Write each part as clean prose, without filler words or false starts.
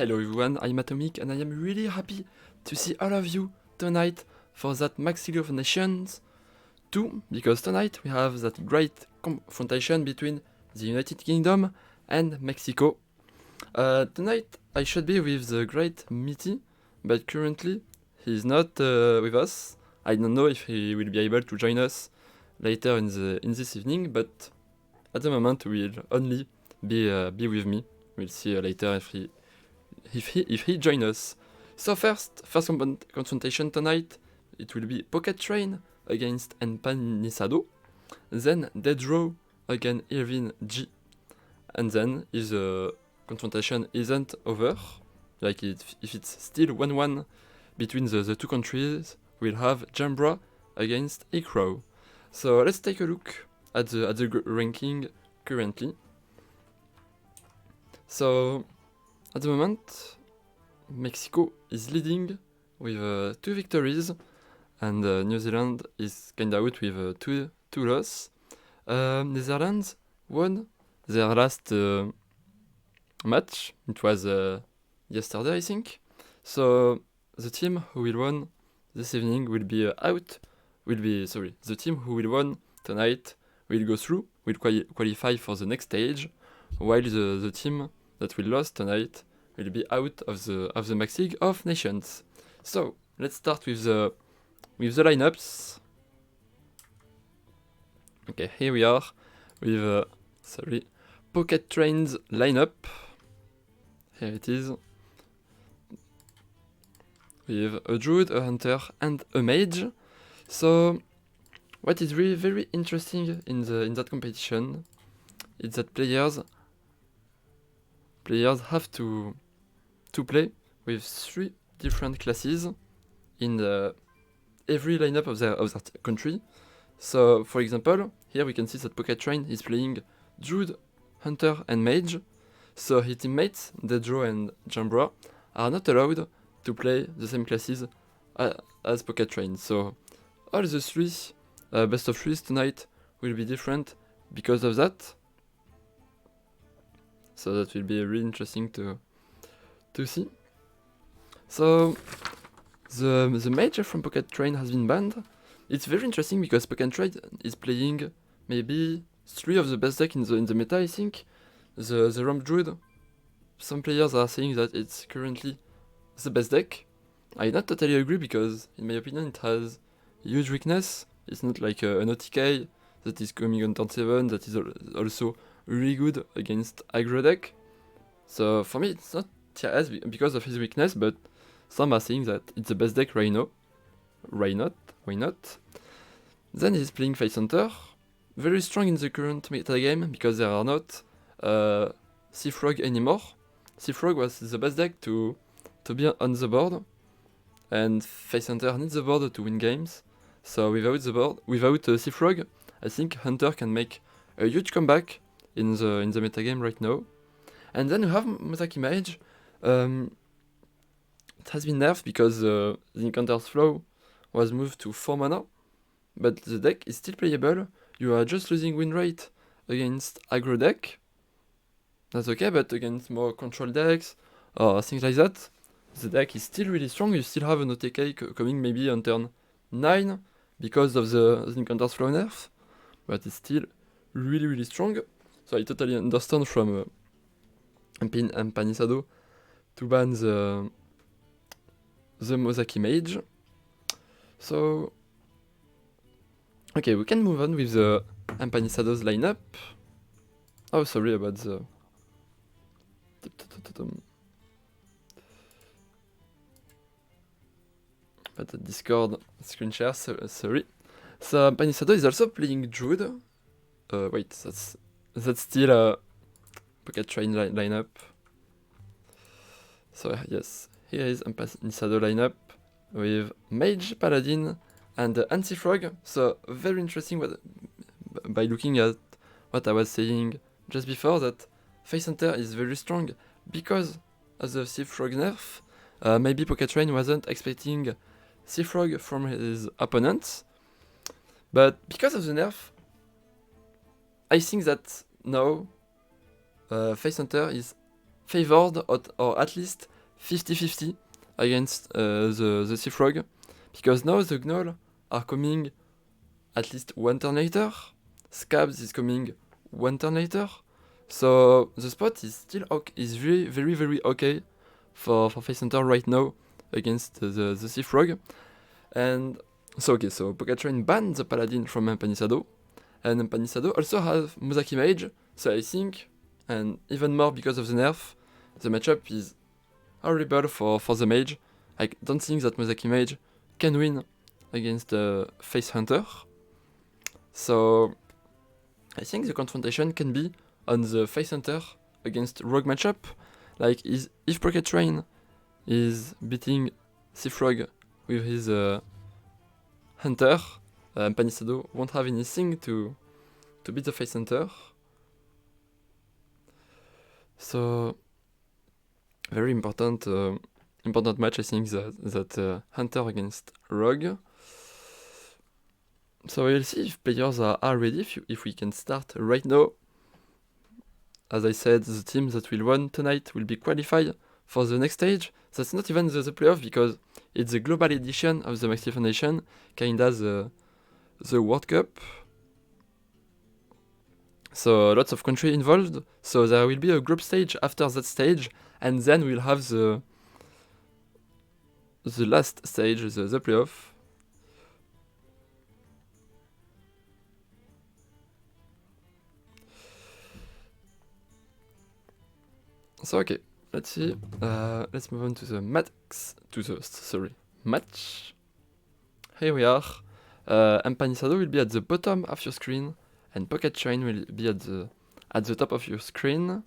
Hello everyone, I'm AtomiK and I am really happy to see all of you tonight for that Max League of Nations 2, because tonight we have that great confrontation between the United Kingdom and Mexico. Tonight I should be with the great Meati, but currently he is not with us. I don't know if he will be able to join us later in this evening, but at the moment he will only be with me. We'll see later if he joins us. So first confrontation tonight, it will be Pocket Train against Empanizado, then Dead Row against Irvin G, and then if the confrontation isn't over, like if it's still 1-1 between the two countries, we'll have Jambra against Ikro. So let's take a look at the ranking currently. So at the moment, Mexico is leading with 2 victories, and New Zealand is kinda out with 2 losses. Netherlands won their last match. It was yesterday, I think. So the team who will win this evening will be the team who will win tonight will go through, will qualify for the next stage, while the team that will lose tonight will be out of the Max League of Nations. So let's start with the lineups. Okay, here we are with Pocket Train's lineup. Here it is. With a druid, a hunter, and a mage. So what is really very interesting in that competition is that players have to play with 3 different classes in every lineup of their country. So for example, here we can see that Pocket Train is playing Druid, Hunter, and Mage. So his teammates, Deadro and Jambra, are not allowed to play the same classes as Pocket Train. So all the 3 best of 3s tonight will be different because of that. So that will be really interesting to see. So the mage from Pocket Train has been banned. It's very interesting because Pocket Train is playing maybe 3 of the best deck in the meta, I think. The Ramp Druid, some players are saying that it's currently the best deck. I not totally agree because in my opinion it has huge weakness. It's not like an OTK that is coming on turn 7 that is also really good against aggro deck. So for me it's not TRS because of his weakness, but some are saying that it's the best deck right now. Why not? Then he's playing Face Hunter, very strong in the current metagame because there are not Seafrog anymore. Seafrog was the best deck to be on the board, and Face Hunter needs the board to win games. So without Seafrog, I think Hunter can make a huge comeback in the metagame right now. And then you have Mozaki Mage. It has been nerfed because the Encounter's Flow was moved to 4 mana, but the deck is still playable. You are just losing win rate against aggro deck. That's okay, but against more control decks or things like that, the deck is still really strong. You still have an OTK coming maybe on turn 9 because of the Encounter's Flow nerf, but it's still really, really strong. So I totally understand from Empanizado to ban the Mozaki Mage. So okay, we can move on with the Empanizado's lineup. Oh, sorry about the Discord screen share, sorry. So Empanizado is also playing Druid. Wait, that's still a Pocket Train lineup. So yes, here is Empanizado lineup with Mage, Paladin, and Anti-Frog. So very interesting by looking at what I was saying just before, that Face Hunter is very strong because of the Seafrog nerf. Maybe Pocket Train wasn't expecting Seafrog from his opponents, but because of the nerf, I think that now Face Hunter is favored or at least 50-50 against the Sea Frog, because now the Gnoll are coming at least one turn later, Scabs is coming one turn later, so the spot is still is very okay for Face Hunter right now against the Sea Frog. And so Pocket Train banned the Paladin from Empanisado, and Empanisado also have Muzaki Mage, so I think, and even more because of the nerf, the matchup is horrible for the Mage. I don't think that Muzaki Mage can win against the Face Hunter. So I think the confrontation can be on the Face Hunter against Rogue matchup. Like, if Pocket Train is beating Sea Frog with his Hunter, Panisado won't have anything to beat the Face Hunter. So very important match, I think, that Hunter against Rogue. So we'll see if players are ready, if we can start right now. As I said, the team that will win tonight will be qualified for the next stage. That's not even the playoff, because it's the global edition of the Maxi Foundation, kinda the World Cup. So lots of country involved. So there will be a group stage after that stage, and then we'll have the last stage, the playoff. So okay, let's see. Let's move on to the match. Here we are. Empanisado will be at the bottom of your screen, and Pocket Train will be at the top of your screen.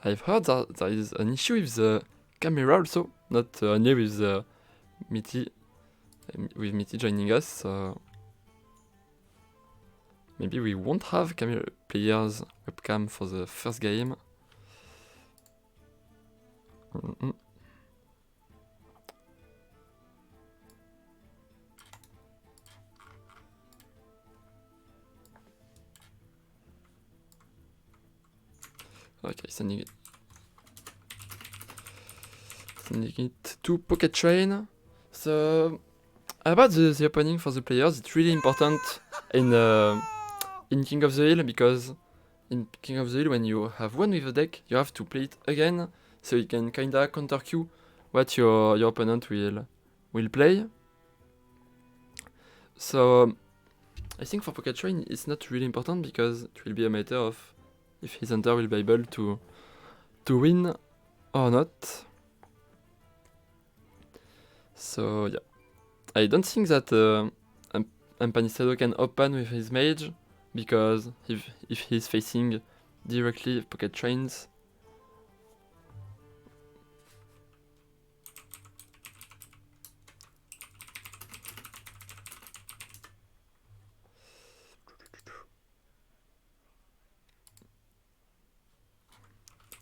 I've heard that there is an issue with the camera also, not only with the Meati, joining us. So maybe we won't have players webcam for the first game. Okay, sending it to Pocket Train. So about the opening for the players, it's really important in King of the Hill, because in King of the Hill, when you have one with a deck, you have to play it again, so you can kinda counter queue what your opponent will play. So I think for Pocket Train, it's not really important, because it will be a matter of if his hunter will be able to win or not. So yeah, I don't think that Empanisado can open with his mage, because if he's facing directly Pocket Trains,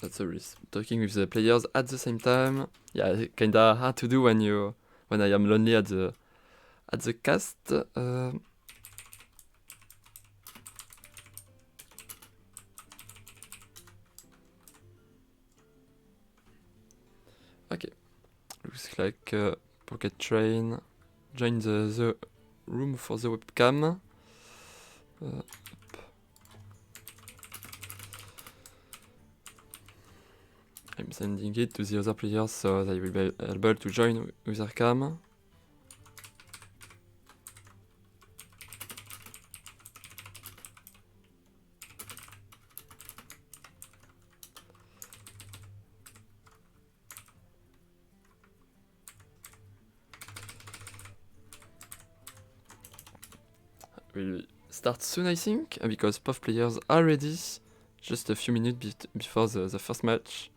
that's a risk. Talking with the players at the same time, yeah, kinda hard to do when I am lonely at the cast. Okay, looks like Pocket Train join the room for the webcam. I'm sending it to the other players so they will be able to join with their cam. We'll start soon, I think, because both players are ready. Just a few minutes before the first match.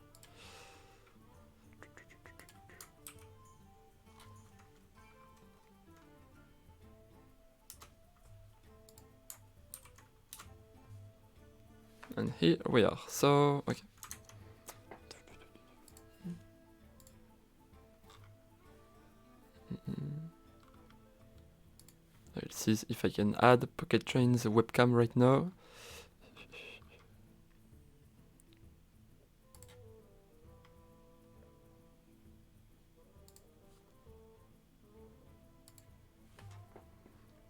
And here we are. So, okay. I'll see if I can add Pocket Train's webcam right now.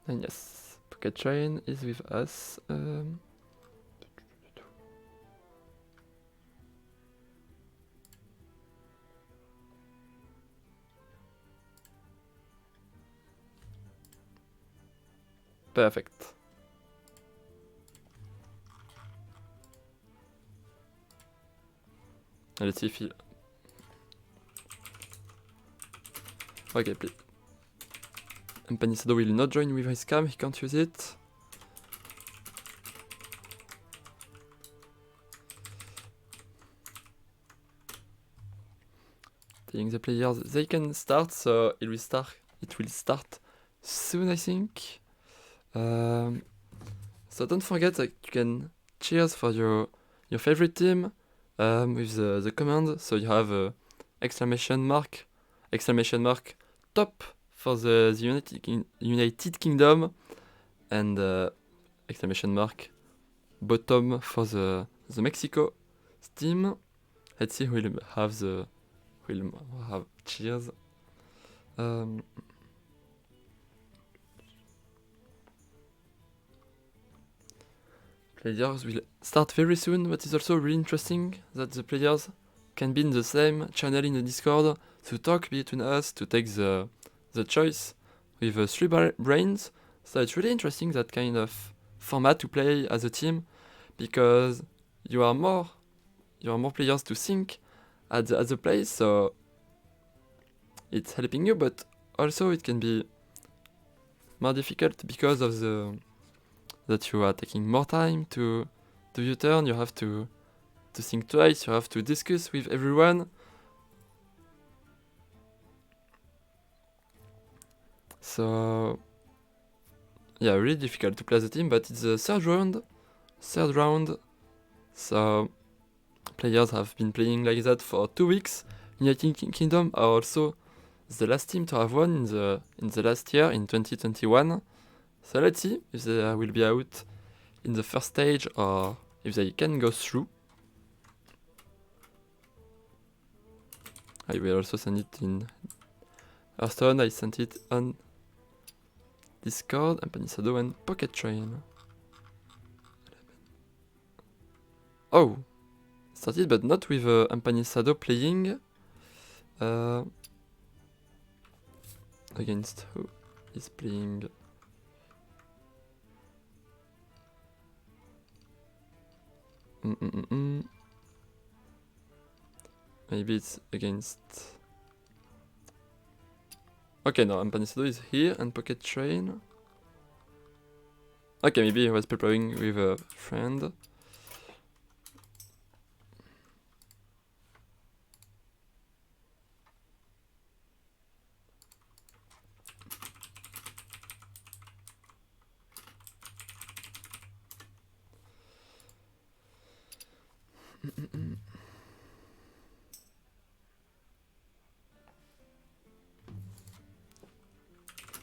And yes, Pocket Train is with us. Perfect. Let's see if he... Okay, please. Empanisado will not join with his cam, he can't use it. Telling the players they can start, so it will start soon, I think. So don't forget that you can cheers for your favorite team with the command. So you have exclamation mark top for the United Kingdom, and exclamation mark bottom for the Mexico team. Let's see who will have cheers. Players will start very soon, but it's also really interesting that the players can be in the same channel in the Discord to talk between us, to take the choice with 3 brains. So it's really interesting, that kind of format to play as a team, because you are more players to think at the place, so it's helping you, but also it can be more difficult because of that you are taking more time to do your turn. You have to think twice, you have to discuss with everyone. So yeah, really difficult to play as a team, but it's the third round. So players have been playing like that for 2 weeks. United Kingdom are also the last team to have won in the last year, in 2021. So let's see if they will be out in the first stage or if they can go through. I will also send it in Hearthstone. I sent it on Discord. Empanisado and Pocket Train. Oh! Started, but not with Empanisado playing. Against who is playing? Maybe it's against... Okay, no, Empanisado is here, and Pocket Train. Okay, maybe he was preparing with a friend.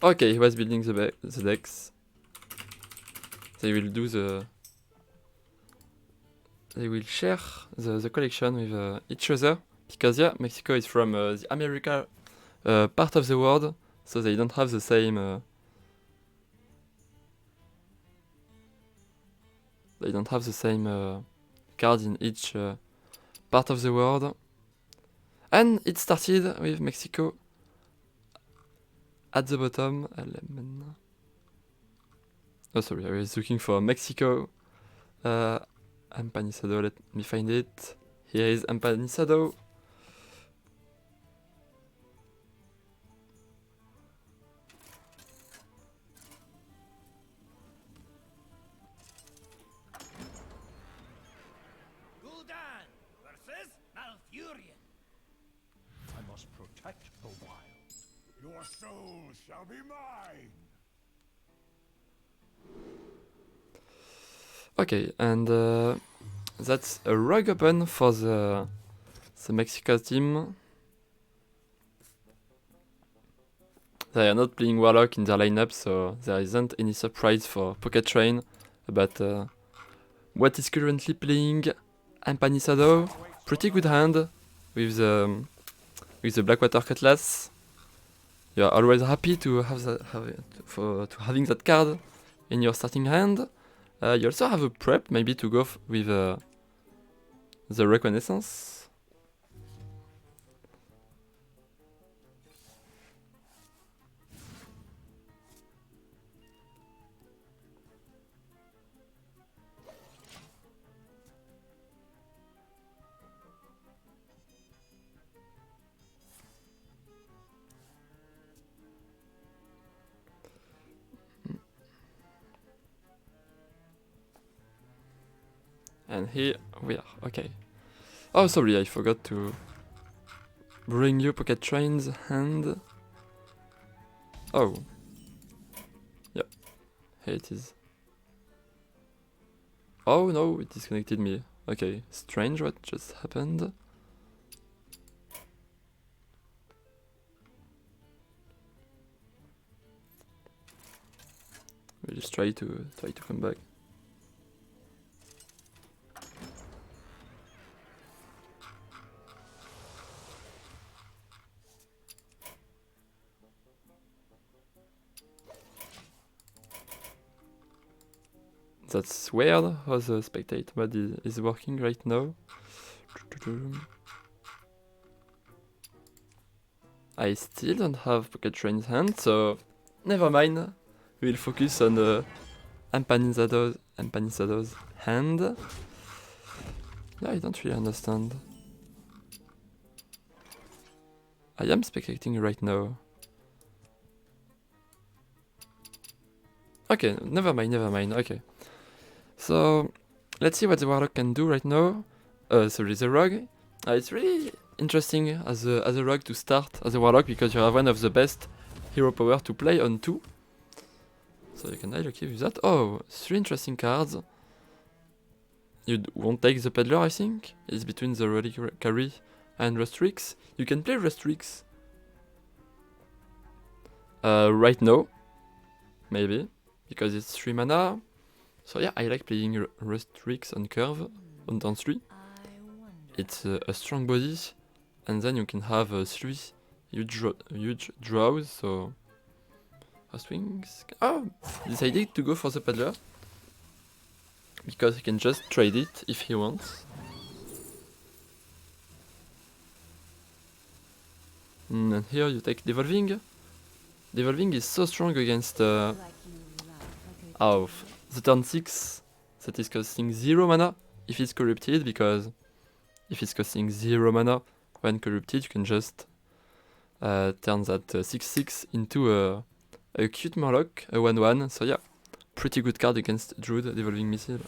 Okay, he was building the decks. They will do they will share the collection with each other, because yeah, Mexico is from the America part of the world, so they don't have the same cards in each part of the world. And it started with Mexico at the bottom. Oh, sorry, I was looking for Mexico. Empanisado, let me find it. Here is Empanisado. Gul'dan versus Malfurion. I must protect the wild. Your soul shall be mine. Okay, and that's a rogue open for the Mexico team. They are not playing Warlock in their lineup, so there isn't any surprise for Pocket Train about what is currently playing Empanisado. Pretty good hand with the Blackwater Cutlass. you're always happy to have that, to having that card in your starting hand. You also have a prep, maybe to go with the Reconnaissance. And here we are, okay. Oh, sorry, I forgot to bring you Pocket Train's hand. Oh. Yep, here it is. Oh no, it disconnected me. Okay, strange what just happened. We'll just try to come back. That's weird how the spectate mode is working right now. I still don't have Pocket Train's hand, so never mind. We'll focus on Empanizado's hand. Yeah, I don't really understand. I am spectating right now. Okay, never mind, okay. So, let's see what the Warlock can do right now. Sorry, the Rogue. It's really interesting as a Rogue to start as a Warlock because you have one of the best hero power to play on 2. So you can either keep with that. Oh, 3 interesting cards. You won't take the Peddler, I think. It's between the Reliquary and Restrix. You can play Restrix right now, maybe, because it's 3 mana. So yeah, I like playing Restrix on curve, on turn 3. It's a strong body, and then you can have 3 huge draws, so... Swings... Oh! Decided to go for the Peddler. Because he can just trade it if he wants. And here you take Devolving. Devolving is so strong against... the turn 6 that is costing 0 mana if it's corrupted, because if it's costing 0 mana when corrupted, you can just turn that 6/6 into a cute Murloc, a 1/1. So yeah, pretty good card against Druid Devolving Missile.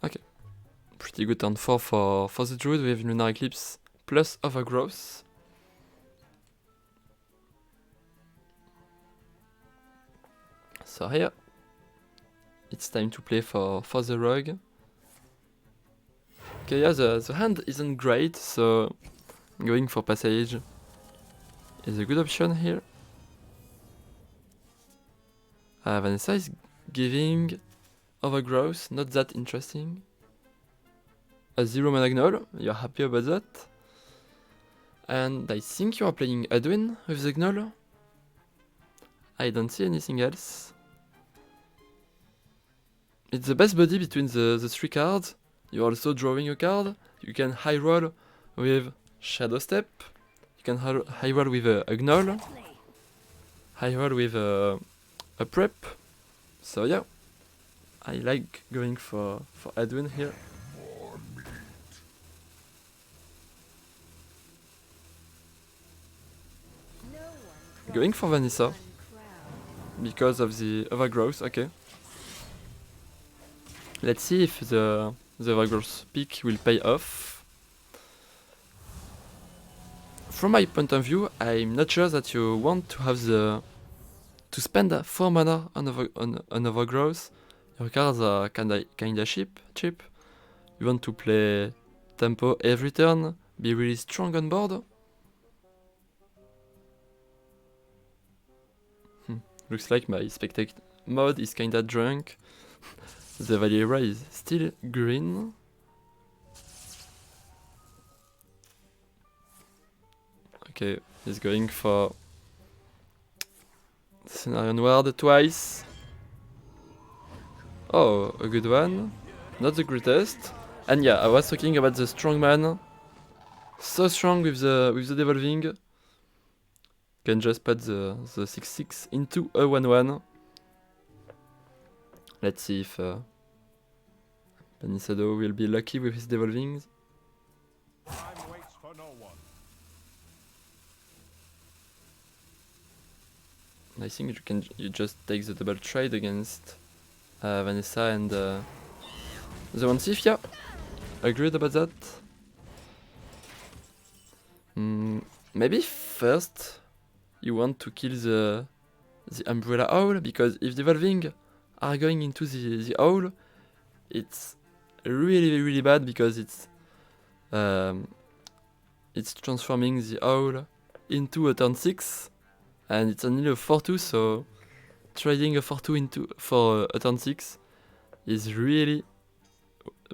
Okay, pretty good turn 4 for the Druid. We have Lunar Eclipse plus Overgrowth. So here, it's time to play for the Rogue. Okay, yeah, the hand isn't great, so going for Passage is a good option here. Vanessa is giving Overgrowth, not that interesting. A 0 mana Gnoll, you're happy about that. And I think you are playing Edwin with the Gnoll. I don't see anything else. It's the best body between the 3 cards. You're also drawing a card. You can high roll with Shadow Step. You can high roll with a Gnoll. High roll with a Prep. So yeah, I like going for Edwin here. Going for Vanessa because of the Overgrowth, okay. Let's see if the Overgrowth pick will pay off. From my point of view, I'm not sure that you want to have to spend 4 mana on Overgrowth. Your cards are kinda cheap. You want to play tempo every turn, be really strong on board. Looks like my spectate mode is kinda drunk. The Valera is still green. Okay, he's going for Scenario Onward twice. Oh, a good one. Not the greatest. And yeah, I was talking about the strongman. So strong with the devolving. Can just put the 6/6 into a 1/1. Let's see if Panisado will be lucky with his devolvings. Time waits for no one. I think you just take the double trade against Vanessa and the one thief. Yeah, agreed about that. Maybe first you want to kill the umbrella owl, because if devolving are going into the owl, it's really bad, because it's transforming the owl into a turn 6, and it's only a 4/2, so trading a 4/2 for a turn 6 is really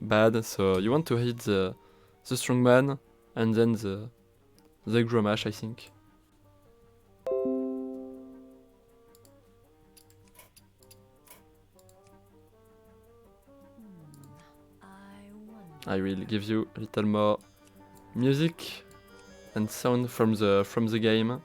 bad. So you want to hit the strongman and then the Gromash, I think. I will give you a little more music and sound from the game.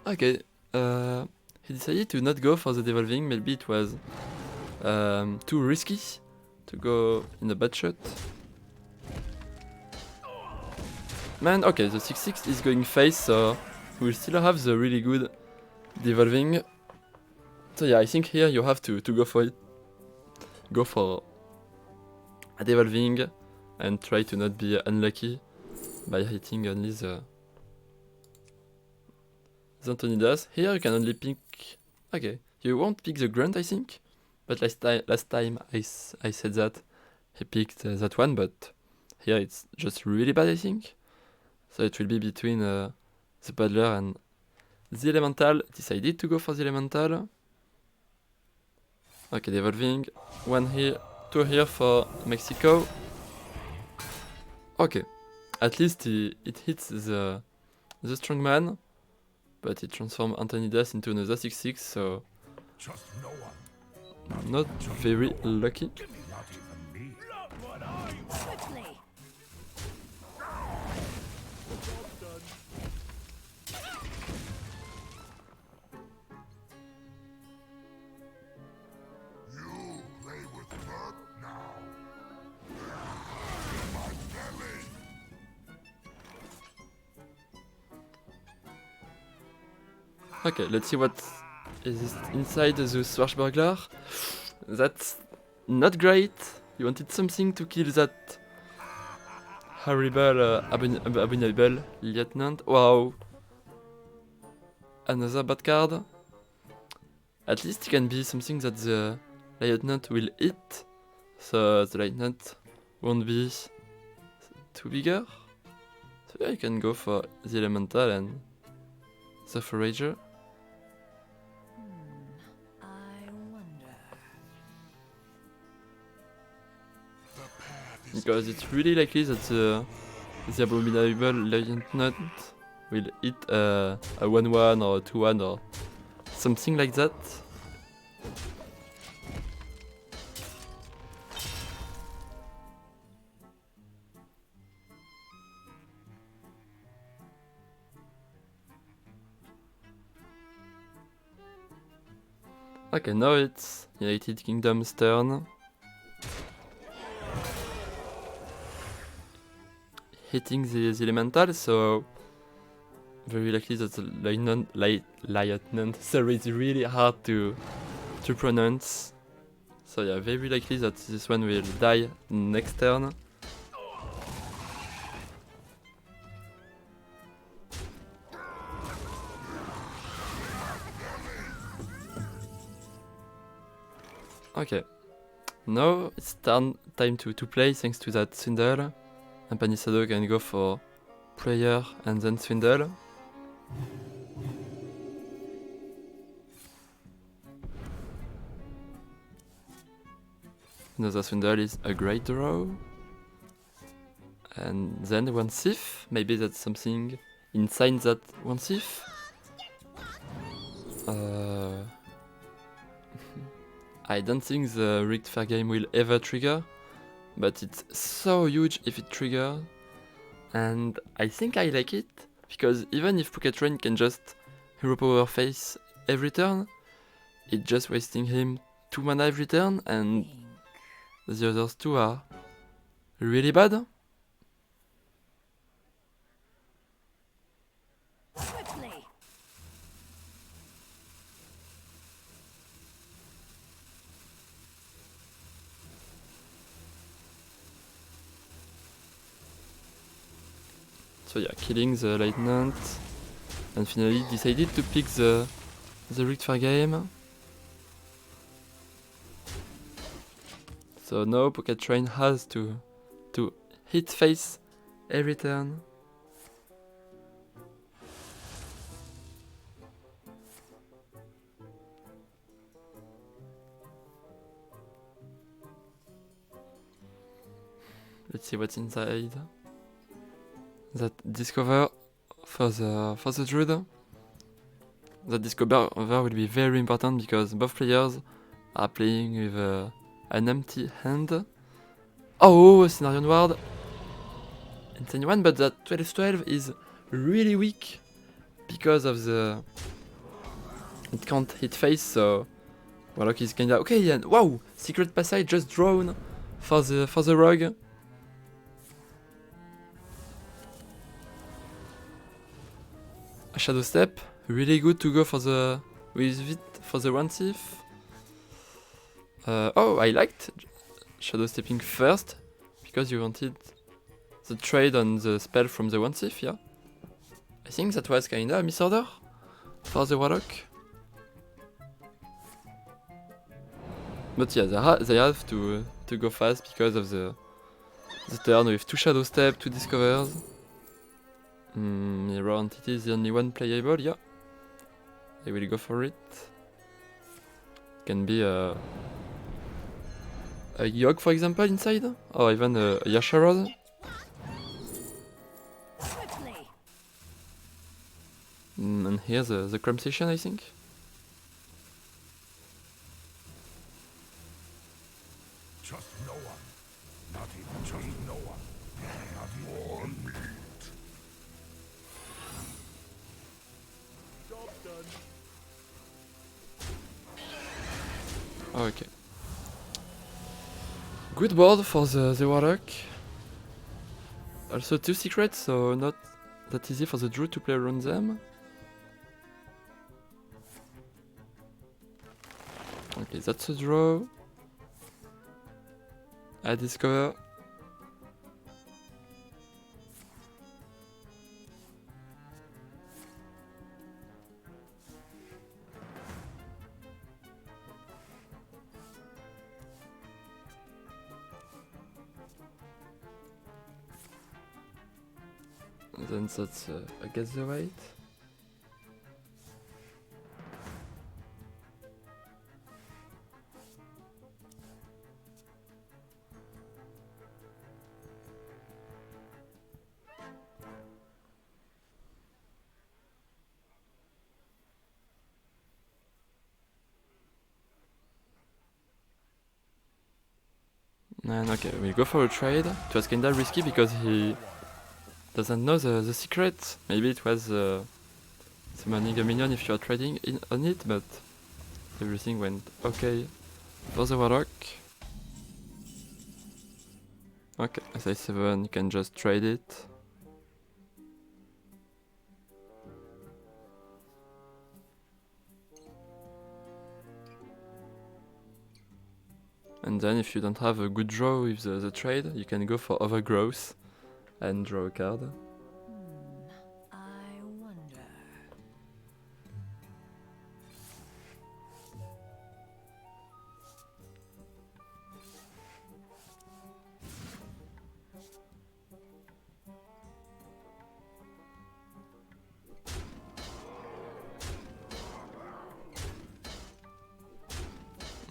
Okay, he decided to not go for the devolving. Maybe it was too risky to go in a bad shot. Man, okay, the 6/6 is going face, so we'll still have the really good devolving. So yeah, I think here you have to go for it. Go for a devolving and try to not be unlucky by hitting only the Antonidas. Here you can only pick... Okay, you won't pick the grunt, I think. But last time I said that he picked that one, but here it's just really bad, I think. So it will be between the paddler and the elemental. Decided to go for the elemental. Okay, devolving. One here, two here for Mexico. Okay, at least it hits the strongman, but it transforms Antonidas into another 6/6, so Just no one. not very lucky. Not even me. Quickly! You play with murk now. My belly. Okay, let's see what is inside the Swashbuckler. That's not great. You wanted something to kill that horrible, abominable lieutenant. Wow. Another bad card. At least it can be something that the lieutenant will hit, so the lieutenant won't be too bigger. So yeah, you can go for the elemental and the forager. I wonder. Because it's really likely that the abominable lieutenant will hit a 1/1 or a 2/1 or something like that. Okay, now it's United Kingdom's turn. Hitting the elemental, so very likely that the lieutenant, sorry, it's really hard to pronounce. So yeah, very likely that this one will die next turn. Okay. Now it's time to play thanks to that swindle. And Panisado can go for prayer and then swindle. Another swindle is a great draw. And then one thief. Maybe that's something inside that one thief. I don't think the rigged fair game will ever trigger, but it's so huge if it triggers. And I think I like it, because even if Pocket Train can just hero power face every turn, it's just wasting him 2 mana every turn, and the others 2 are really bad. Swiftly. So yeah, killing the lieutenant, and finally decided to pick the rigged fair game. So now Pocket Train has to hit face every turn. Let's see what's inside. That discover for the druid. That discover will be very important because both players are playing with an empty hand. Oh, Scenario Ward. Insane one, but that 12/12 is really weak because of the... It can't hit face, so Warlock is kinda okay. And wow, Secret Passage just drawn for the rogue. A Shadow Step, really good to go for the with it for the one thief. Oh, I liked Shadow Stepping first because you wanted the trade on the spell from the one thief. Yeah, I think that was kinda a misorder for the Warlock. But yeah, they have to go fast because of the turn with 2 Shadow Step, 2 Discovers. Mirror Entity is the only one playable, yeah. I will go for it. Can be a Yogg, for example, inside, or even a Yasharod. Swiftly. And here's the Cram Station, I think. Just no one. Not even just no one. Not more meat. Okay. Good board for the Warlock. Also 2 secrets, so not that easy for the Druid to play around them. Okay, that's a draw. I discover. Then that's against the weight. And okay, we go for a trade. It was kinda risky because he doesn't know the secret. Maybe it was summoning a minion if you are trading on it, but everything went okay for the Warlock. Okay, as I 7, you can just trade it. And then if you don't have a good draw with the trade, you can go for Overgrowth and draw a card. I wonder.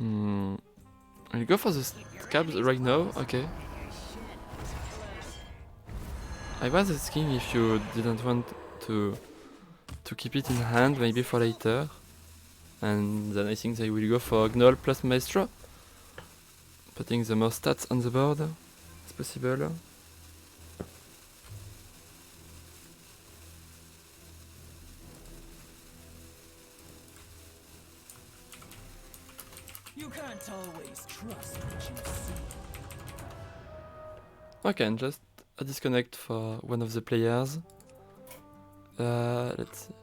I'll go for the scabs right now, okay. I was asking if you didn't want to keep it in hand, maybe for later. And then I think they will go for Gnoll plus Maestro. Putting the most stats on the board as possible. You can't always trust what you see. Okay, and just a disconnect for one of the players. Let's see,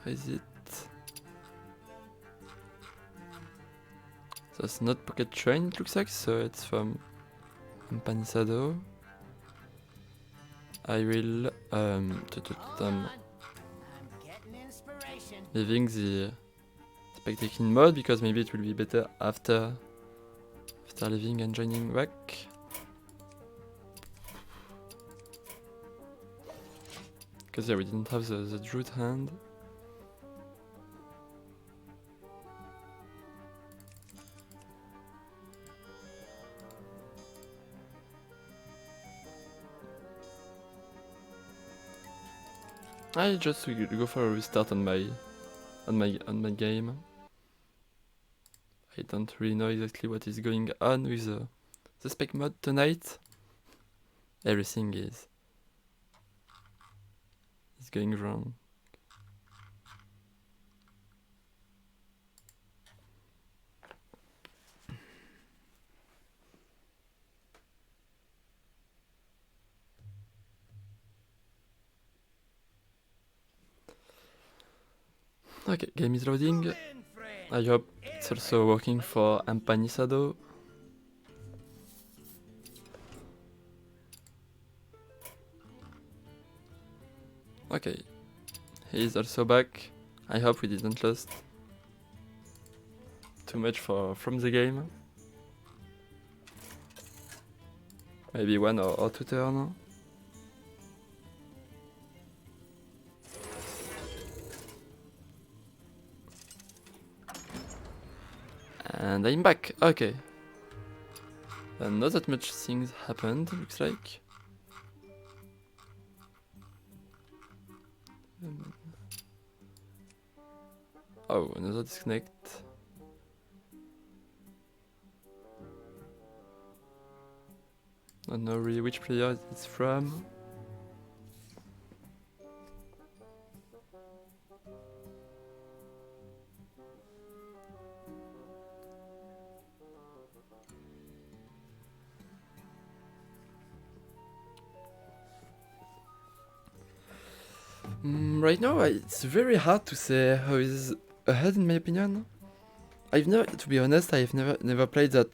how is it? So it's not Pocket Train, it looks like, so it's from Empanizado. I will leaving the spectating mode because maybe it will be better after leaving and joining back. Because yeah, we didn't have the Druid hand. I just will go for a restart on my game. I don't really know exactly what is going on with the spec mod tonight. Everything is going wrong. Okay, game is loading. I hope it's also working for Empanizado. Okay, he is also back. I hope we didn't lose too much from the game. Maybe one or two turns. And I'm back. Okay. Not that much things happened, looks like. Oh, another disconnect. Don't know really which player it's from. Right now, it's very hard to say who is ahead in my opinion. To be honest, I've never played that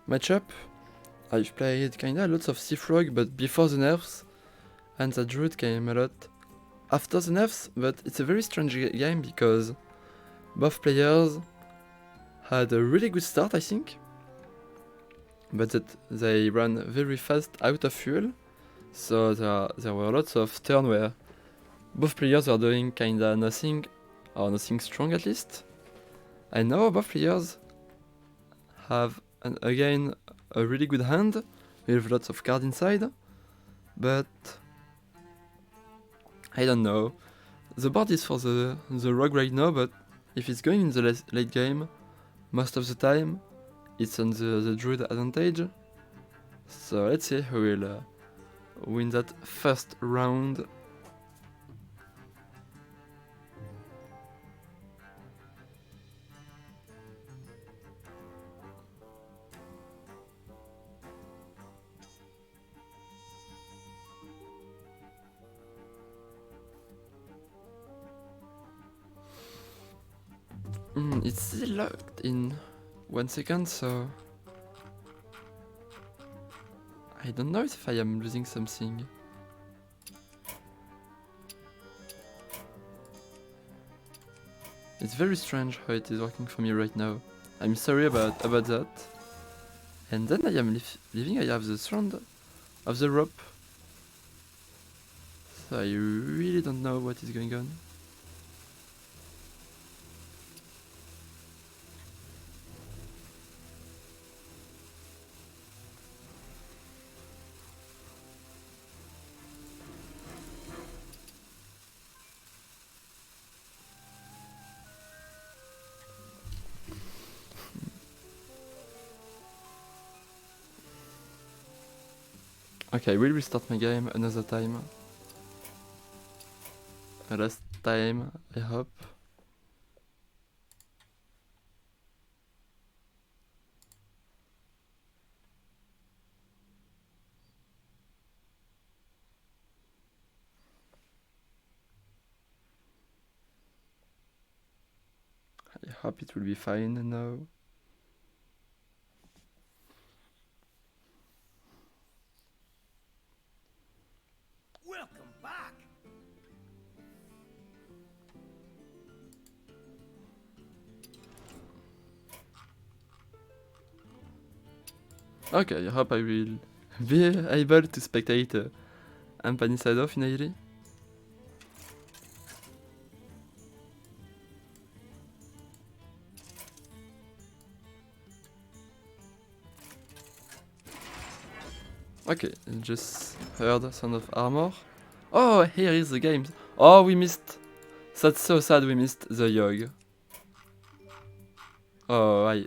matchup. I've played kinda lots of Sea Frog, but before the nerfs, and the Druid came a lot after the nerfs. But it's a very strange game because both players had a really good start, I think, but that they ran very fast out of fuel. So there were lots of turns where both players were doing kinda nothing, or nothing strong at least. And now both players have, again, a really good hand, with lots of cards inside, but I don't know. The board is for the rogue right now, but if it's going in the late game, most of the time, it's on the druid advantage. So let's see who will win that first round. It's still locked in 1 second, so I don't know if I am losing something. It's very strange how it is working for me right now. I'm sorry about that. And then I am leaving. I have the strand of the rope, so I really don't know what is going on. Okay, I will restart my game another time. Last time, I hope. I hope it will be fine now. Welcome back. Okay, I hope I will be able to spectate Empanizado finally. Okay, just heard Sound of Armor. Oh, here is the game. Oh, we missed. That's so sad we missed the Yogg. Oh, I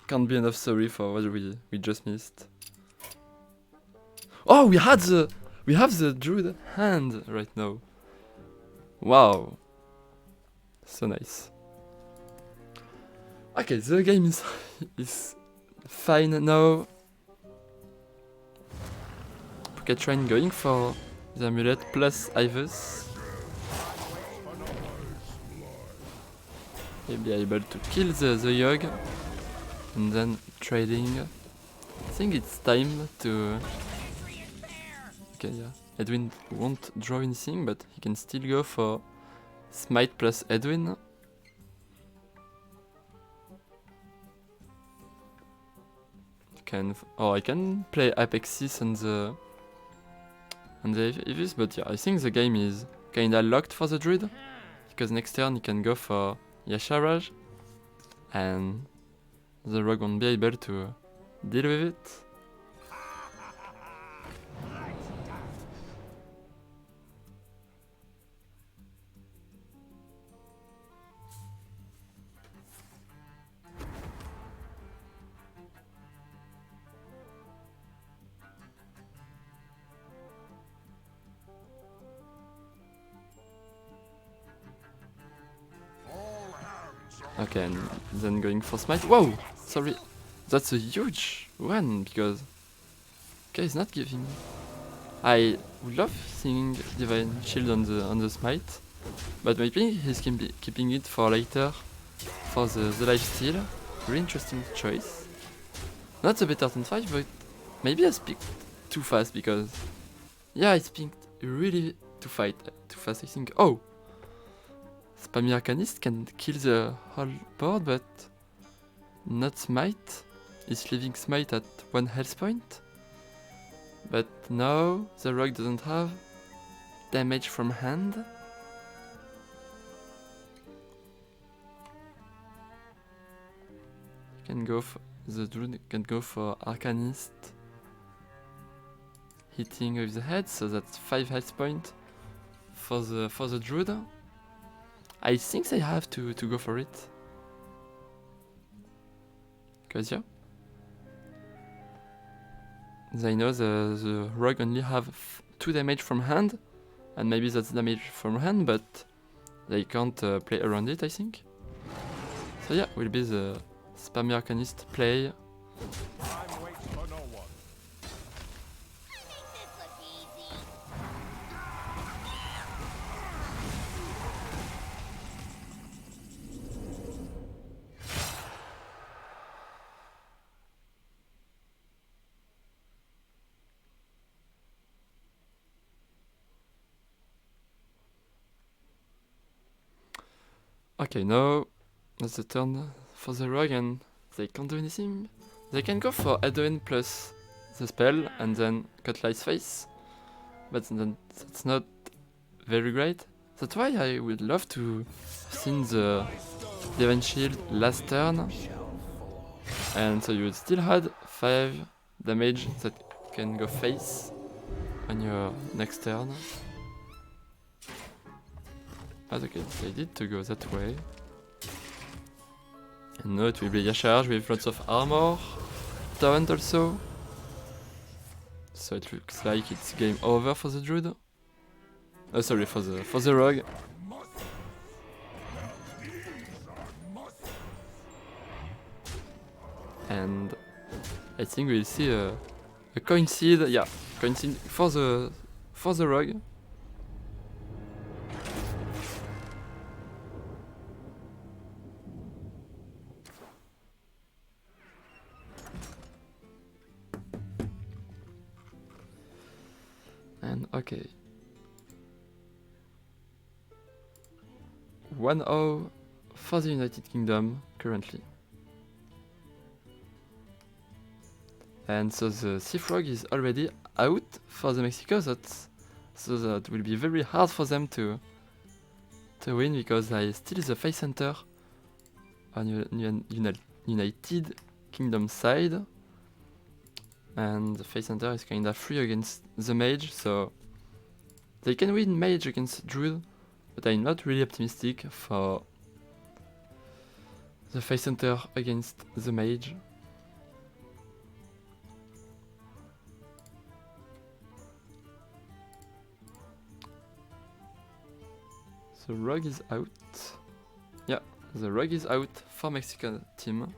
can't be enough sorry for what we just missed. Oh, we have the Druid hand right now. Wow. So nice. Okay, the game is fine now. Pocket Train going for the amulet plus Ivers. He'll be able to kill the Yogg and then trading. I think it's time to. Okay, yeah. Edwin won't draw anything, but he can still go for Smite plus Edwin. I can play Apexis on the Avis, but yeah, I think the game is kinda locked for the Druid, because next turn he can go for Yasharaj, and the Rogue won't be able to deal with it. Okay, and then going for Smite. Whoa! Sorry, that's a huge one, because okay, he's not giving. I would love seeing Divine Shield on the Smite, but maybe he's keeping it for later for the lifesteal. Really interesting choice. Not the better than 5, but maybe I speak too fast, because yeah, I speak really too fast. I think. Oh! Spammy Arcanist can kill the whole board, but not Smite. He's leaving Smite at 1 health point. But now the Rogue doesn't have damage from hand. The Druid can go for Arcanist, hitting with the head, so that's 5 health point for the Druid. I think they have to go for it. Cause yeah, they know the Rogue only have 2 damage from hand, and maybe that's damage from hand, but they can't play around it, I think. So yeah, will be the Spammy Arcanist play. Time waits for no one. Okay, now that's the turn for the Rogue, and they can't do anything. They can go for Edwin plus the spell and then Cutlass Face, but then that's not very great. That's why I would love to see the Divine Shield last turn, and so you would still had 5 damage that can go face on your next turn. But okay, they did to go that way. And now it will be Yasharaj with lots of armor. Taunt also. So it looks like it's game over for the druid. Sorry, for the rogue. And I think we'll see a coin seed. Yeah, coin seed for the rogue. And okay. 1-0 for the United Kingdom currently. And so the Sea Frog is already out for the Mexico, so that will be very hard for them to win, because I still the face center on United Kingdom side. And the face center is kinda free against the mage, so they can win mage against druid, but I'm not really optimistic for the face center against the mage. The rogue is out. Yeah, the rogue is out for Mexican team.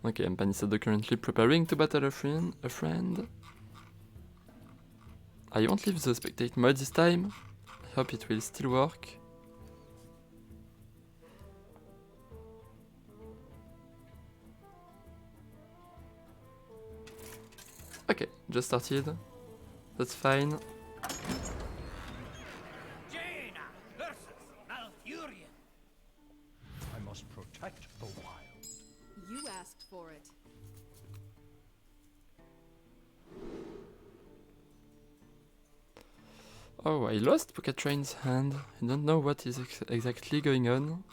Okay, I'm Panisado currently preparing to battle a friend. I won't leave the spectate mode this time. I hope it will still work. Okay, just started. That's fine. Jaina versus Malfurion. I must protect the wild. You asked for it. Oh, I lost Pocket Train's hand. I don't know what is exactly going on.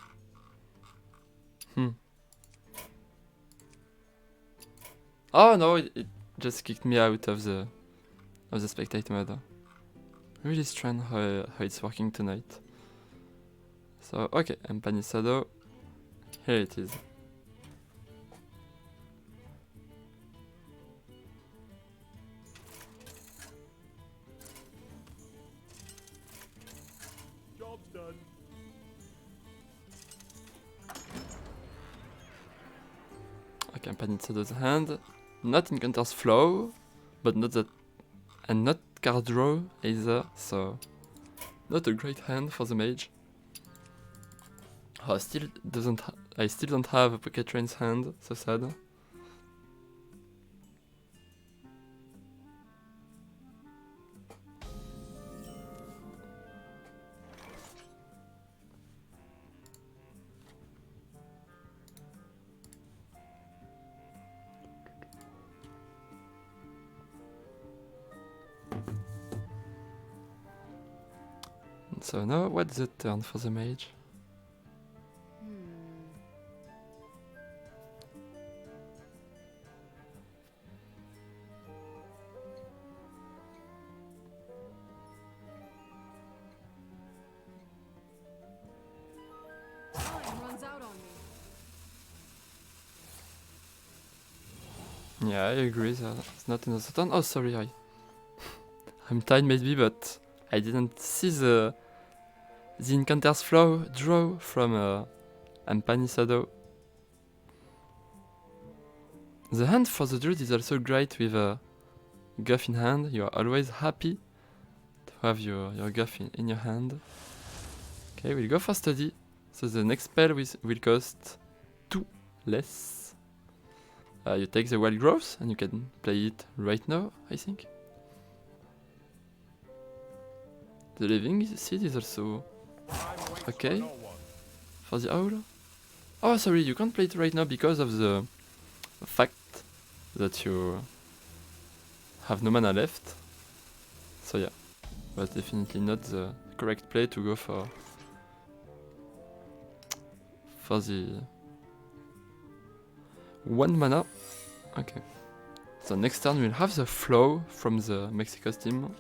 Oh no, it just kicked me out of the spectate mode. I'm really strange how it's working tonight. So okay, I'm Panisado. Here it is. Job's done. Okay, I'm Panisado's hand. Not encounters flow, but not that, and not card draw either, so not a great hand for the mage. Oh, I still don't have a Pocket Train's hand, so sad. So now, what's the turn for the mage? Time runs out on me. Yeah, I agree. It's not another turn. Oh, sorry, I'm tired maybe, but I didn't see the encounters flow draw from Panisado. The hand for the druid is also great with a Guff in hand. You are always happy to have your Guff in your hand. Okay, we'll go for study. So the next spell will cost 2 less. You take the wild growth and you can play it right now, I think. The living seed is also okay for the owl. Oh, sorry, you can't play it right now because of the fact that you have no mana left. So yeah, but definitely not the correct play to go for the 1 mana. Okay. So next turn we'll have the flow from the Mexico's team.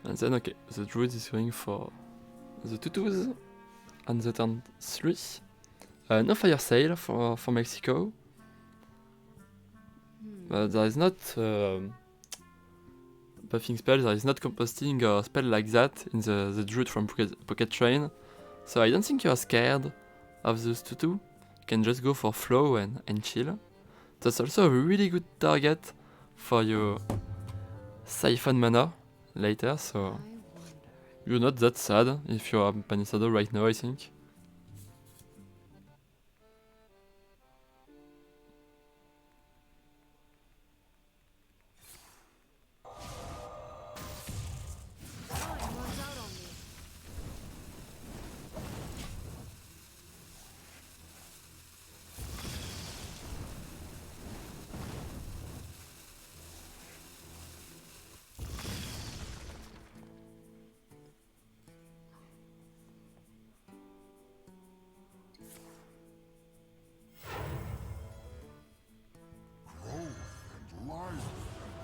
And then, okay, the druid is going for the 2/2s on the turn 3. No fire sale for Mexico. There is not buffing spell, there is not composting or spell like that in the druid from Pocket Train. So I don't think you are scared of those 2/2. You can just go for flow and chill. That's also a really good target for your siphon mana later, so you're not that sad if you are Panisado right now, I think. Time runs out on me.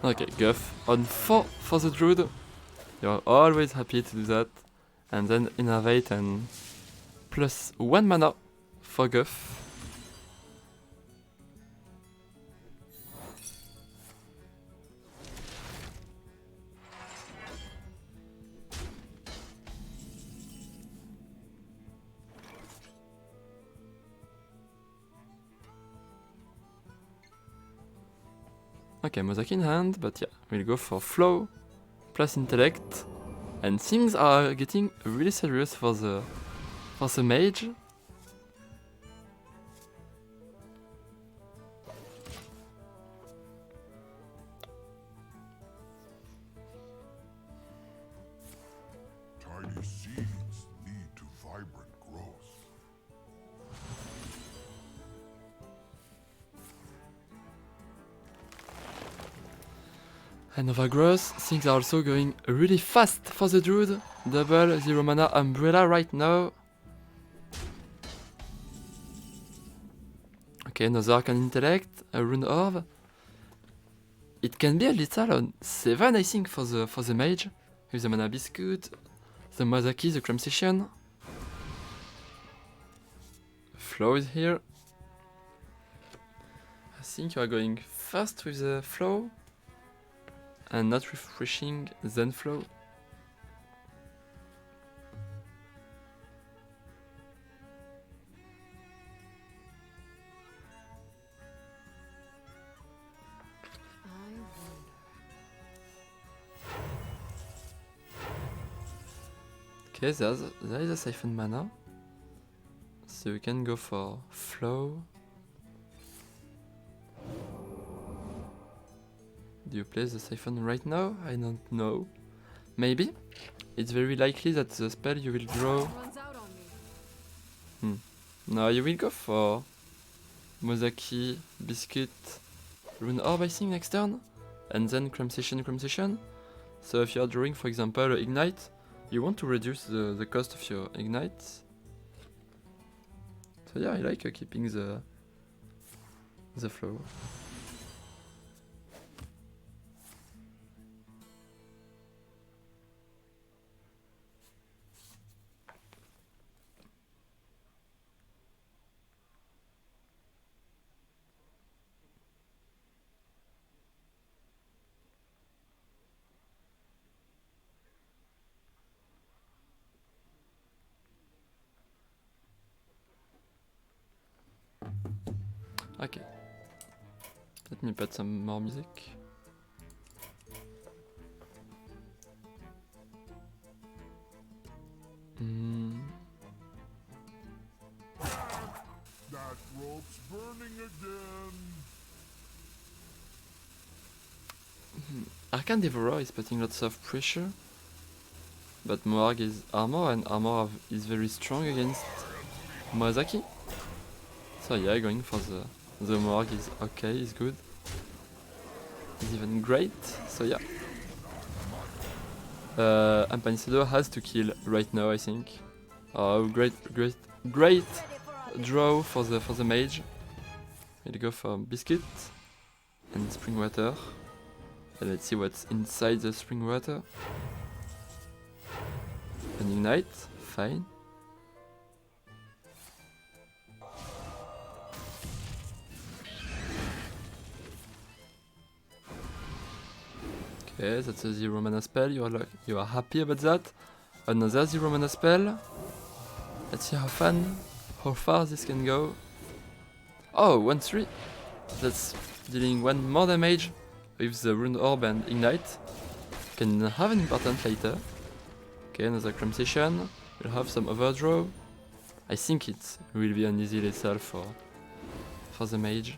Okay, Guff on 4 for the druid. You're always happy to do that. And then innervate and plus 1 mana for Guff. Okay, Mozaki in hand, but yeah, we'll go for flow plus intellect. And things are getting really serious for the mage. Tiny seeds lead to vibrant growth. And overgrowth, things are also going really fast for the druid. Double 0 mana umbrella right now. Okay, another Arcane Intellect, a Rune Orb. It can be a little on 7, I think, for the mage. With the Mana Biscuit, the Mazaki, the Cram Session. Flow is here. I think you are going first with the flow. And not refreshing, then flow. Okay, there is a siphon mana. So you can go for flow. Do you play the siphon right now? I don't know. Maybe? It's very likely that the spell you will draw... Runs out on me. No, you will go for Mozaki, Biscuit, Rune Orb I think next turn. And then Cram Session. So if you are drawing for example Ignite, you want to reduce the cost of your Ignite. So yeah, I like keeping the flow. Okay. Let me put some more music. That rope's burning again. Arcane Devourer is putting lots of pressure. But Moarg is armor and armor is very strong against Moazaki. So yeah, going for the Moarg is okay, is good. Is even great, so yeah. Ampanicado has to kill right now, I think. Oh, great draw for the mage. We'll go for Biscuit and Spring Water. And let's see what's inside the Spring Water. An ignite, fine. Okay, that's a 0 mana spell, you are happy about that. Another 0 mana spell. Let's see how far this can go. Oh, 1-3. That's dealing 1 more damage with the Rune Orb and Ignite. Can have an important later. Okay, another Cram Session. We'll have some overdraw. I think it will be an easy lethal for the mage.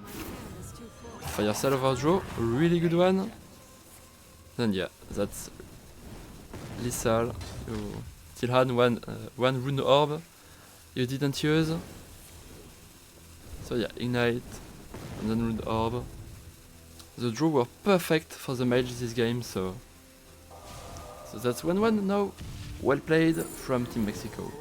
My hand is too full. Fire Cell overdraw, really good one. Then yeah, that's lethal. You still had one Rune Orb you didn't use. So yeah, Ignite and then Rune Orb. The draw were perfect for the mage this game, so that's 1-1 now. Well played from Team Mexico.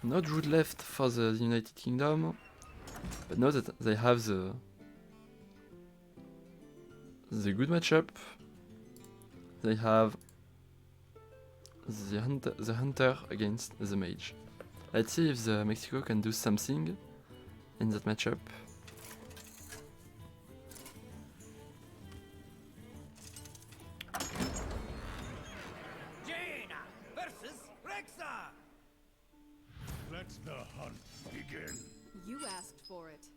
No druid left for the United Kingdom, but now that they have the good matchup, they have the hunter against the mage. Let's see if the Mexico can do something in that matchup. Jaina versus Rexa. Let the hunt begin. You asked for it.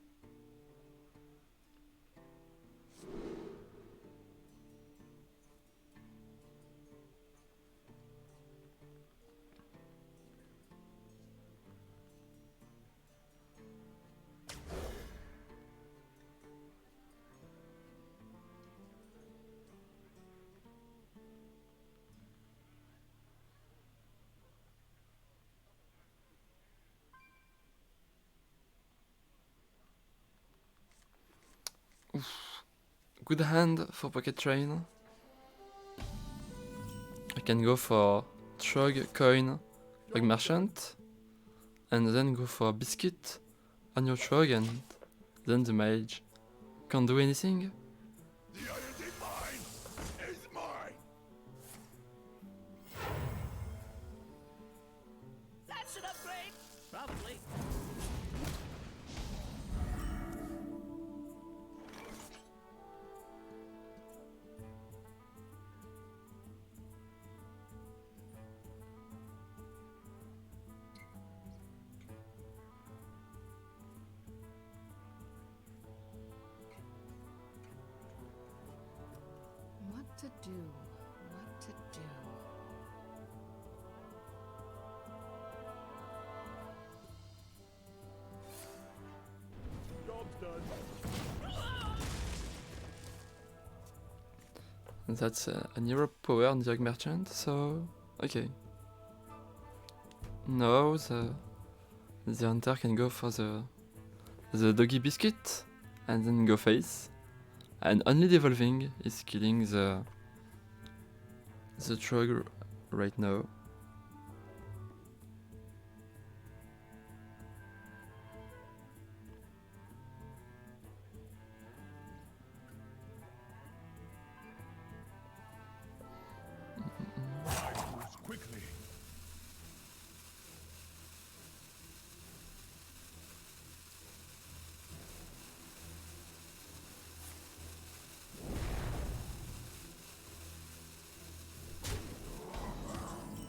Good hand for Pocket Train. I can go for Trog, Coin, Trog Merchant, and then go for Biscuit on your Trog, and then the mage can't do anything. The iron divine is mine. That's an upgrade. Probably. What to do? What to do? Job's done. That's an hero power on the Trog Merchant, so okay. Now the hunter can go for the doggy biscuit and then go face. And only devolving is killing the Trog right now. I moves quickly.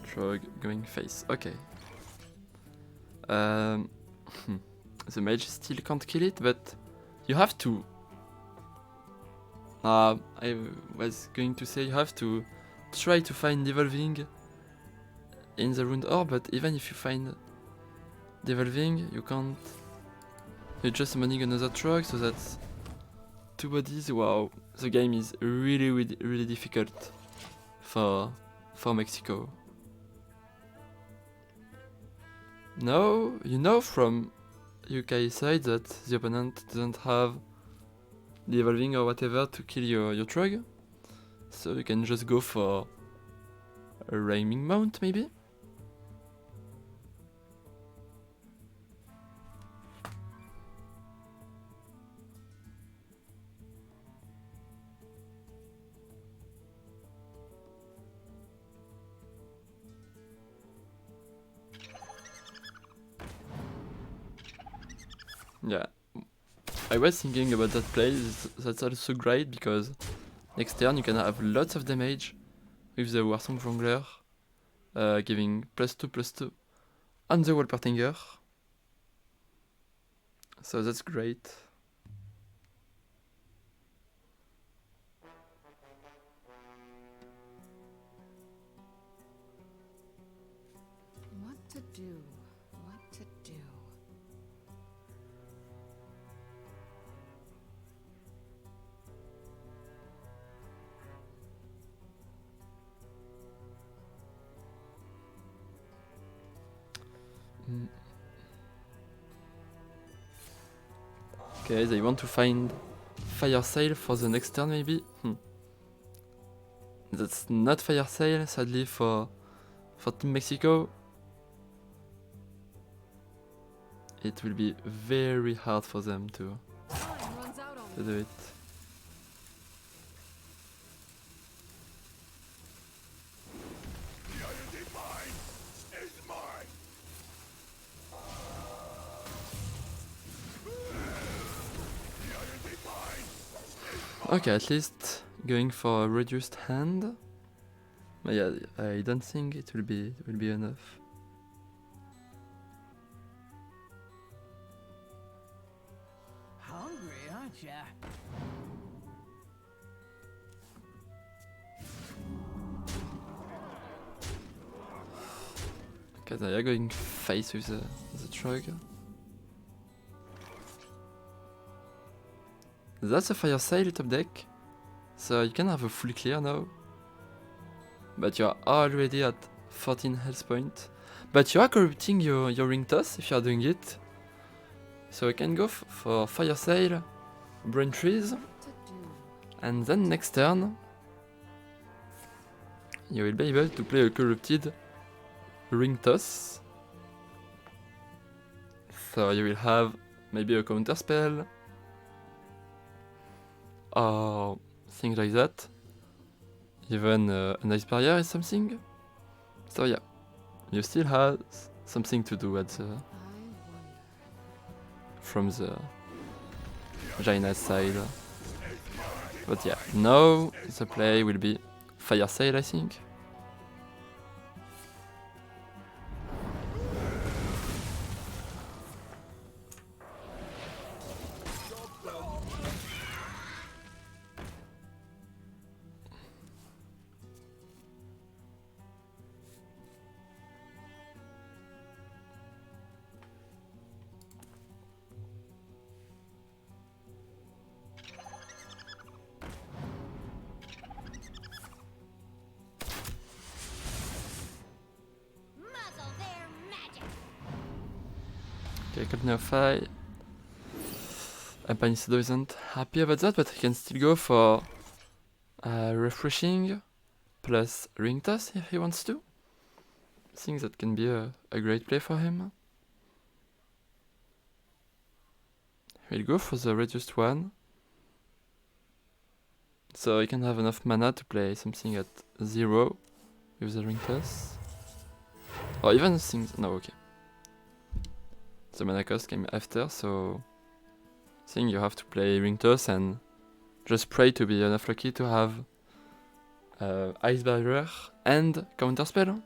Trog going face. Okay. The mage still can't kill it, but you have to. I was going to say you have to try to find devolving in the Rune Orb, but even if you find devolving, you can't. You're just summoning another Trog, so that's 2 bodies. Wow, the game is really, really, really difficult for Mexico. No, you know from UK side that the opponent doesn't have the evolving or whatever to kill your Trog, so you can just go for a Raiming Mount maybe? Yeah, I was thinking about that play. That's also great because next turn you can have lots of damage with the Warsong Wrangler, giving +2/+2 on the Wolpertinger. So that's great. What to do? What to do? Okay, they want to find Fire Sail for the next turn maybe? That's not Fire Sail, sadly, for Team Mexico. It will be very hard for them to Time runs out on me. do it. The iron divine is mine. The iron divine. Okay, at least going for a reduced hand. But yeah, I don't think it will be enough. Hungry, aren't ya? Okay, they are going face with the truck. That's a Fire Sail top deck, so you can have a full clear now. But you are already at 14 health points. But you are corrupting your ring toss if you are doing it. So you can go for Fire Sail, Brain Trees, What to do? and then next turn you will be able to play a corrupted ring toss. So you will have maybe a counter spell or things like that. Even an ice barrier is something. So yeah, you still have something to do at the I wonder. from the Jaina's side. But yeah, now the play will be Fire Sail, I think. Muzzle their magic. Okay, Captain of Fire. Empanisto isn't happy about that, but he can still go for Refreshing plus Ring Toss if he wants to. I think that can be a great play for him. He'll go for the reduced one. So he can have enough mana to play something at 0 with the Ring Toss. Or even things. No, okay. The mana cost came after, so I think you have to play Ring Toss and just pray to be enough lucky to have Ice Barrier and Counterspell.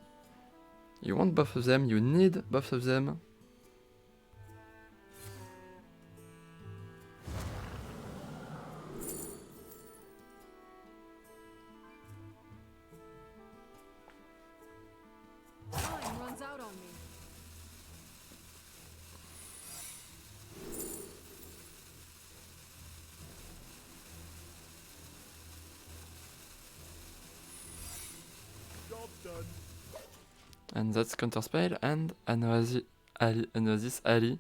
You want both of them, you need both of them. Time runs out on me. And that's Counterspell and Anoasis Ali.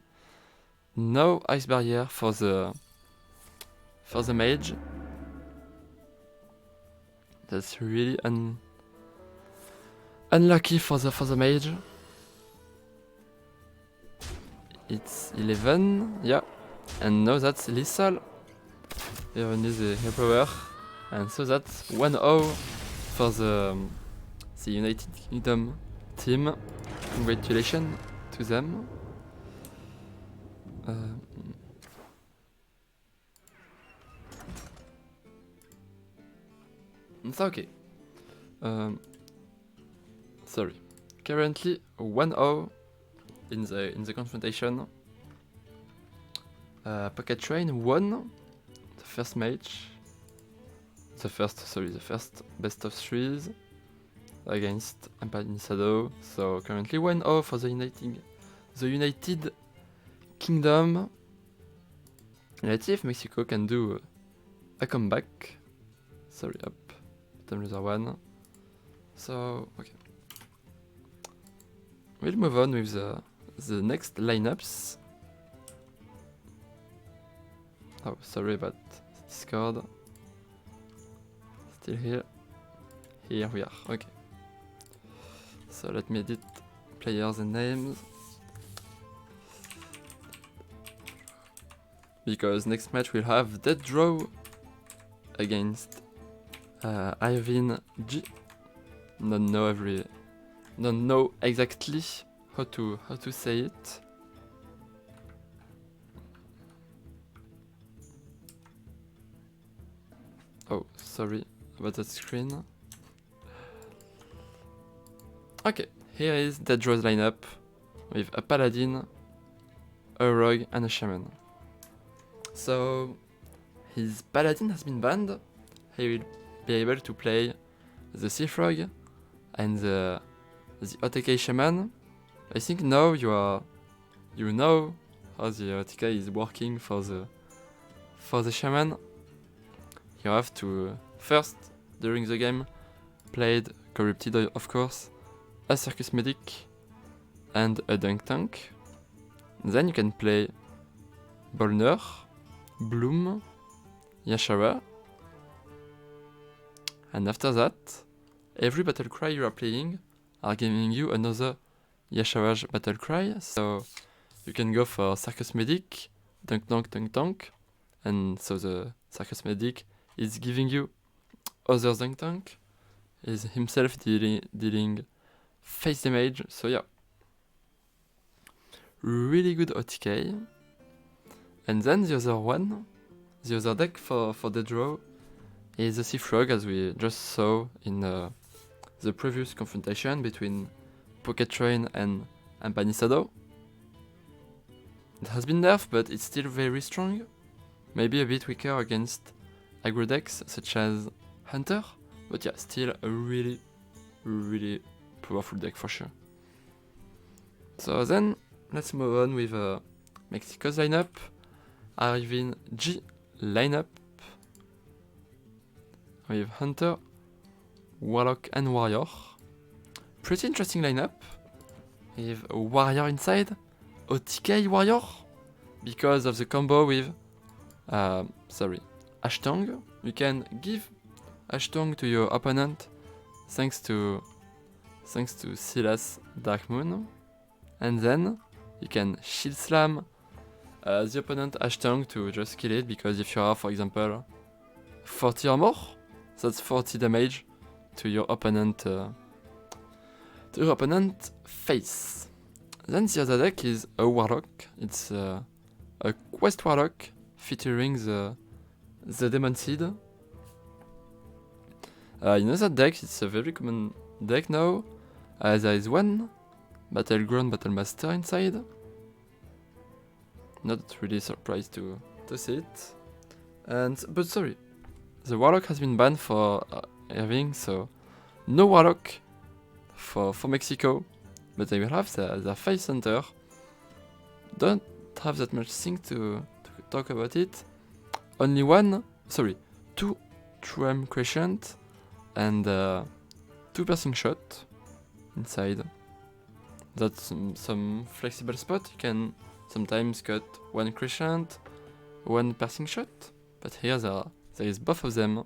No Ice Barrier for the mage. That's really unlucky for the mage. It's 11, yeah. And now that's lethal. Even the hero power. And so that's 1-0 for the United Kingdom team. Congratulations to them. It's okay. Sorry. Currently 1-0 in the confrontation. Pocket Train won the first match. The first best of threes against Empanizado. So currently 1-0 for the United Kingdom. Let's see if Mexico can do a comeback. Sorry, up. Bottom loser one. So, okay. We'll move on with the next lineups. Oh, sorry about Discord. Still here. Here we are, okay. So let me edit players and names. Because next match we'll have dead draw against Irvin G. Don't know exactly how to say it. Oh, sorry about that screen. Okay, here is dead draw's lineup with a paladin, a rogue, and a shaman. So his paladin has been banned. He will be able to play the sea frog and the AtomiK shaman. I think now you know how the AtomiK is working for the shaman. You have to first during the game played corrupted, of course, a circus medic and a dunk tank. Then you can play Bolner, Bloom, Yashara, and after that, every battle cry you are playing are giving you another Yashara battle cry. So you can go for circus medic, dunk tank, and so the circus medic is giving you other dunk tank, is himself dealing face damage. So yeah, really good AtomiK. And then the other deck for the draw is the Sea Frog, as we just saw in the previous confrontation between Pocket Train and Empanizado. It has been nerfed, but it's still very strong. Maybe a bit weaker against aggro decks such as Hunter, but yeah, still a really, really powerful deck for sure. So then, let's move on with Mexico's lineup. Irvin G lineup with Hunter, Warlock, and Warrior. Pretty interesting lineup. With a Warrior inside, AtomiK Warrior, because of the combo with Ashtong. You can give Ashtong to your opponent thanks to Silas Dark Moon, and then you can shield slam the opponent Ashtong to just kill it, because if you have, for example, 40 or more, that's 40 damage to your opponent face. Then the other deck is a Warlock. It's a Quest Warlock featuring the Demon Seed. You know that deck, it's a very common deck now. There is one Battleground Battlemaster inside. Not really surprised to see it. But sorry, the Warlock has been banned for Irving, so no Warlock for Mexico. But they will have the face center. Don't have that much thing to talk about it. Only two True Crescent and 2 piercing shot inside. That's some flexible spot. You can sometimes cut 1 crescent, 1 piercing shot, but here there is both of them.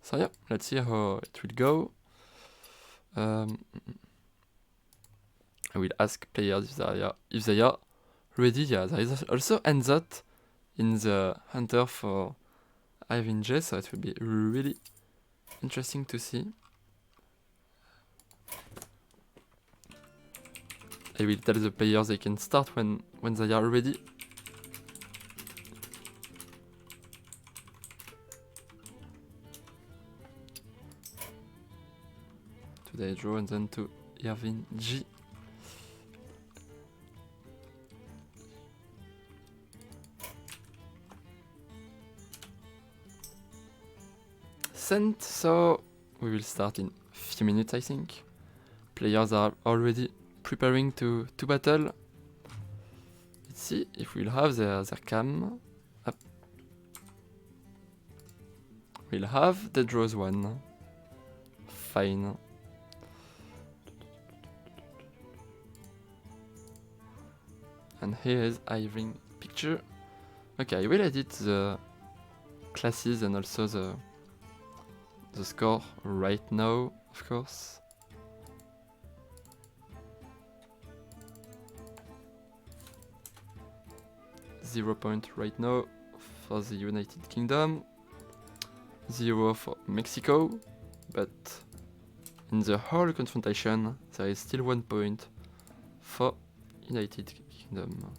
So yeah, let's see how it will go. I will ask players if they are ready. Yeah, there is also Enzot in the Hunter for Irvin J, so it will be really interesting to see. I will tell the players they can start when they are ready. to the draw and then to Irvin G. Sent, so we will start in a few minutes, I think. Players are already preparing to battle. Let's see if we'll have their cam up. We'll have the draws one. Fine. And here is Irving picture. Okay, I will edit the classes and also the score right now, of course. Zero point right now for the United Kingdom. 0 for Mexico, but in the whole confrontation there is still 1 point for United Kingdom.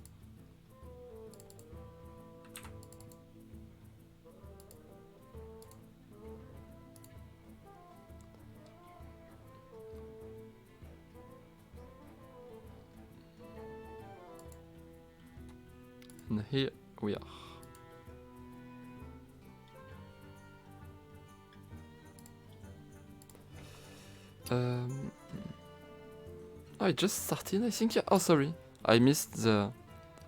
And here we are. Oh, it just started, I think. Oh, sorry. I missed the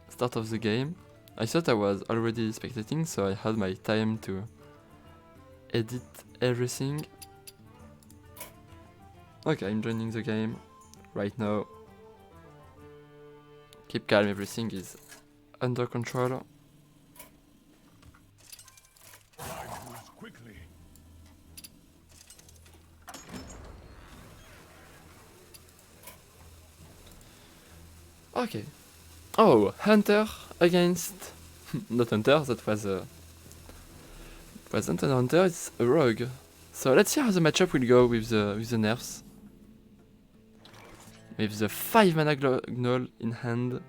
start of the game. I thought I was already spectating, so I had my time to edit everything. Okay, I'm joining the game right now. Keep calm, everything is under control. Quickly. Okay. Oh, Hunter against... not Hunter, that was wasn't an Hunter, it's a Rogue. So let's see how the matchup will go with the nerfs. With the 5 mana Gnoll in hand.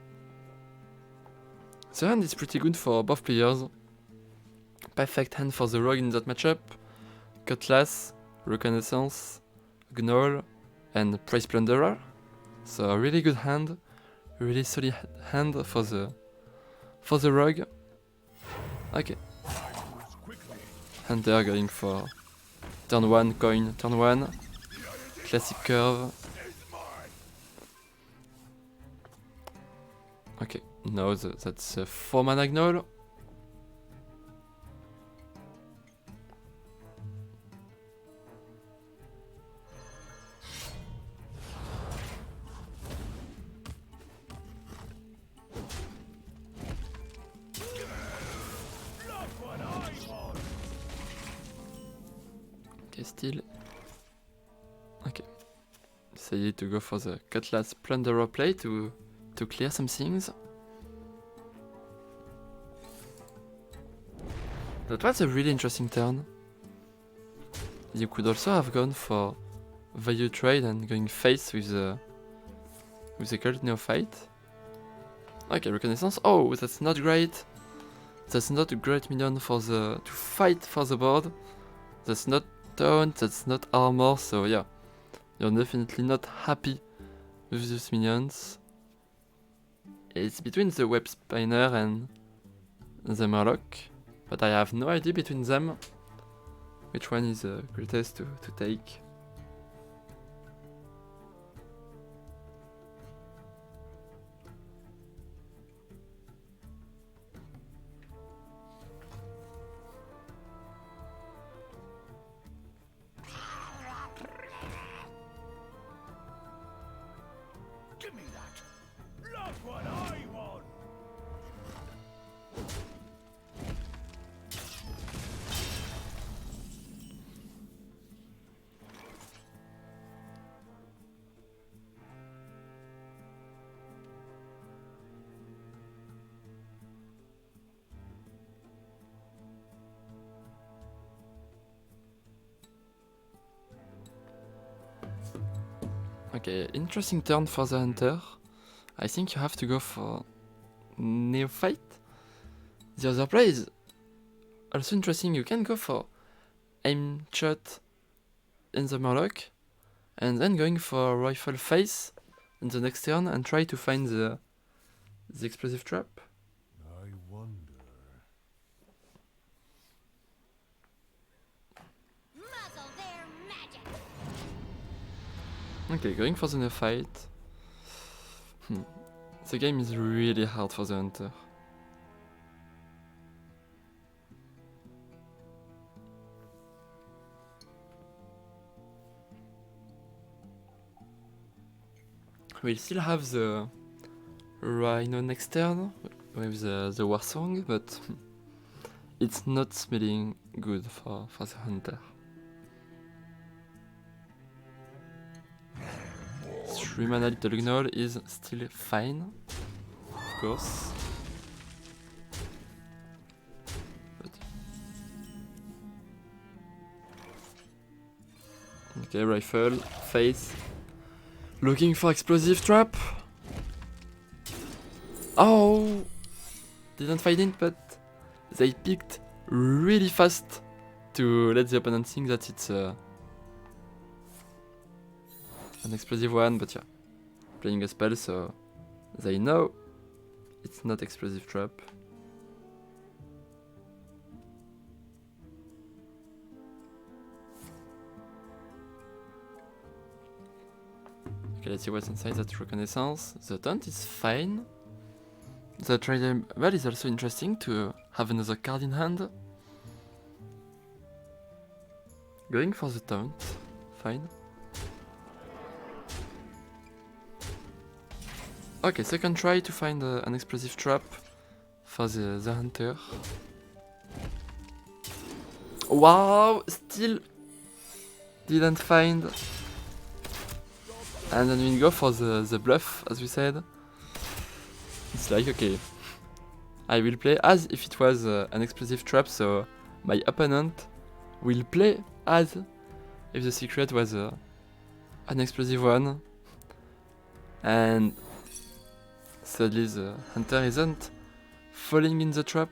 The hand is pretty good for both players. Perfect hand for the Rogue in that matchup. Cutlass, Reconnaissance, Gnoll, and Prize Plunderer. So a really good hand. Really solid hand for the Rogue. Okay. Hunter going for turn 1, coin, turn 1. Classic curve. Okay, no, that's a 4 mana Gnoll. Okay, still. Okay. Decided to go for the Cutlass Plunderer play to clear some things. That was a really interesting turn. You could also have gone for value trade and going face with the Cult Neophyte. Okay, Reconnaissance. Oh, that's not great. That's not a great minion for to fight for the board. That's not taunt, that's not armor, so yeah. You're definitely not happy with these minions. It's between the Web Spinner and the Murloc, but I have no idea between them which one is the greatest to take. Give me that. Look what I want. Okay, interesting turn for the Hunter. I think you have to go for Neophyte. The other play is also interesting. You can go for Aim Shot in the Murloc and then going for rifle face in the next turn and try to find the explosive trap. I wonder. Muzzle their magic. Okay, going for the no fight. The game is really hard for the hunter. We'll still have the Rhino next turn with the war song, but it's not smelling good for the hunter. 3 mana Little Gnoll is still fine, of course. But okay, rifle, face. Looking for explosive trap. Oh! Didn't find it, but they picked really fast to let the opponent think that it's an explosive one, but yeah. Playing a spell, so they know it's not explosive trap. Okay, let's see what's inside that reconnaissance. The taunt is fine. The trade well is also interesting to have another card in hand. Going for the taunt, fine. Okay, second try to find an explosive trap for the hunter. Wow, still didn't find. And then we go for the bluff, as we said. It's like, okay, I will play as if it was an explosive trap, so my opponent will play as if the secret was an explosive one. And sadly the hunter isn't falling in the trap.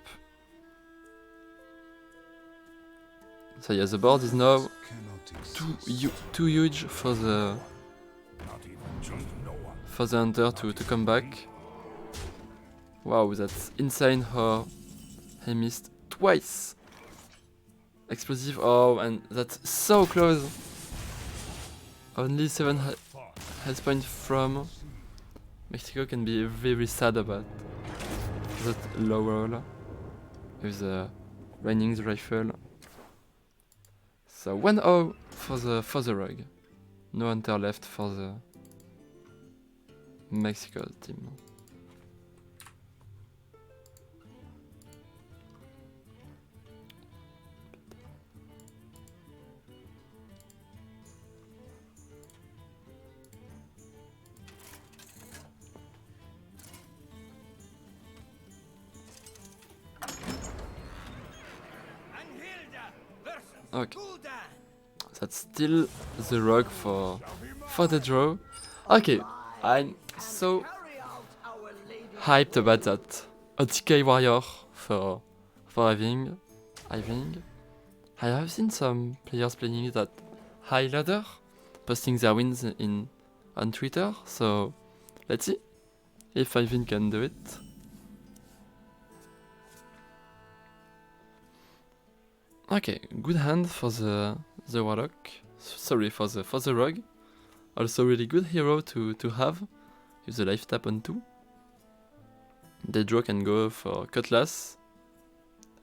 So yeah, the board is now too huge for the hunter to come back. Wow, that's insane how he missed twice. Explosive, oh, and that's so close. Only 7 health points from Mexico can be very sad about that low roll with the raining the rifle. So 1-0 for the rogue. No hunter left for the Mexico team. Okay, that's still the rogue for the draw. Okay, I'm so hyped about that AtomiK warrior for having. I have seen some players playing that high ladder, posting their wins on Twitter. So let's see if Ivan can do it. Okay, good hand for the warlock. Sorry, for the rogue. Also really good hero to have with the life tap on 2. The draw can go for cutlass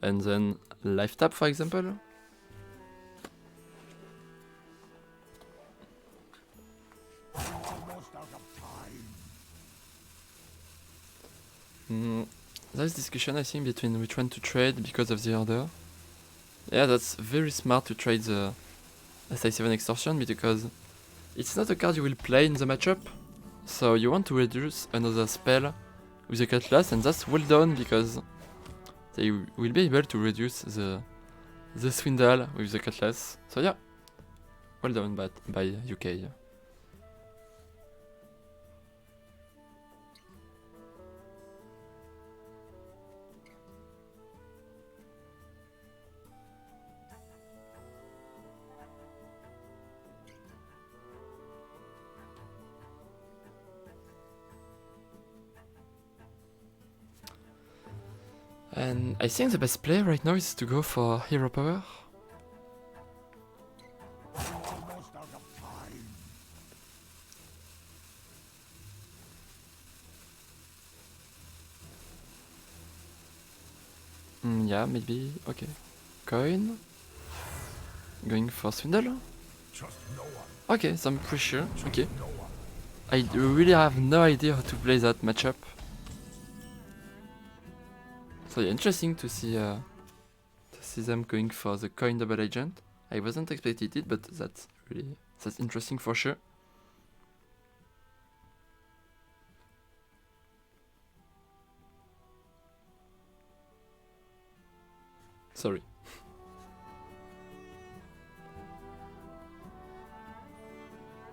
and then life tap, for example. There's discussion, I think, between which one to trade because of the order. Yeah, that's very smart to trade the SI7 extortion because it's not a card you will play in the matchup. So you want to reduce another spell with the cutlass, and that's well done because they will be able to reduce the swindle with the cutlass. So yeah, well done by UK. And I think the best play right now is to go for hero power. Almost out of time. Yeah, maybe. Okay. Coin. Going for Swindle. Trust no one. Okay, some pressure. Okay. No one. I really have no idea how to play that matchup. So yeah, interesting to see them going for the coin double agent. I wasn't expecting it, but that's interesting for sure. Sorry.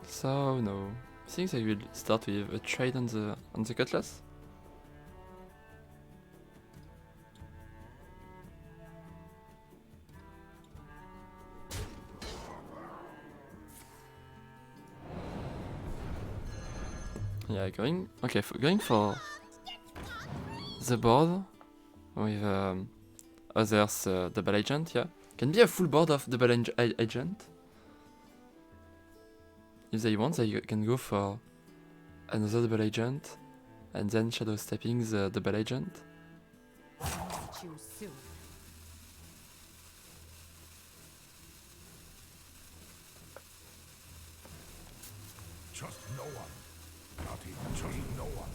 So no, I think I will start with a trade on the cutlass. Yeah, going for the board with others double agent. Yeah, can be a full board of double agent. If they want, they can go for another double agent and then shadow stepping the double agent. Choose soon. Trust no one. Not even trust no one.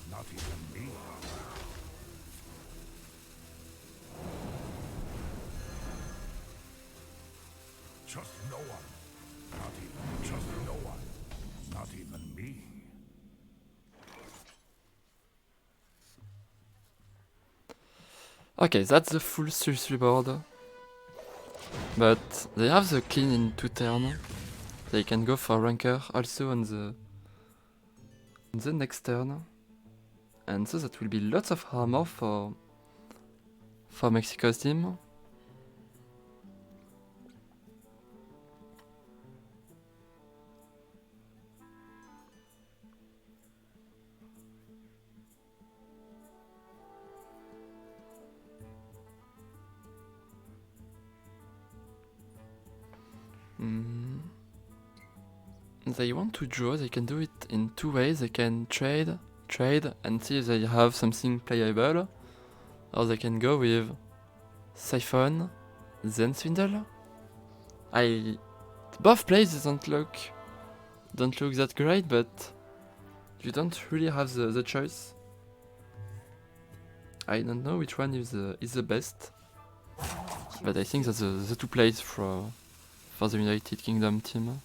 Not even me. Trust no one. Not even trust no one. Not even me. Okay, that's the full 3-3 board. But they have the clean in 2 turns. They can go for ranker also on the next turn. And so that will be lots of armor for Mexico's team. They want to draw, they can do it in 2 ways. They can trade, and see if they have something playable. Or they can go with Siphon, then Swindle. Both plays don't look that great, but you don't really have the choice. I don't know which one is the best. But I think that's the 2 plays for the United Kingdom team.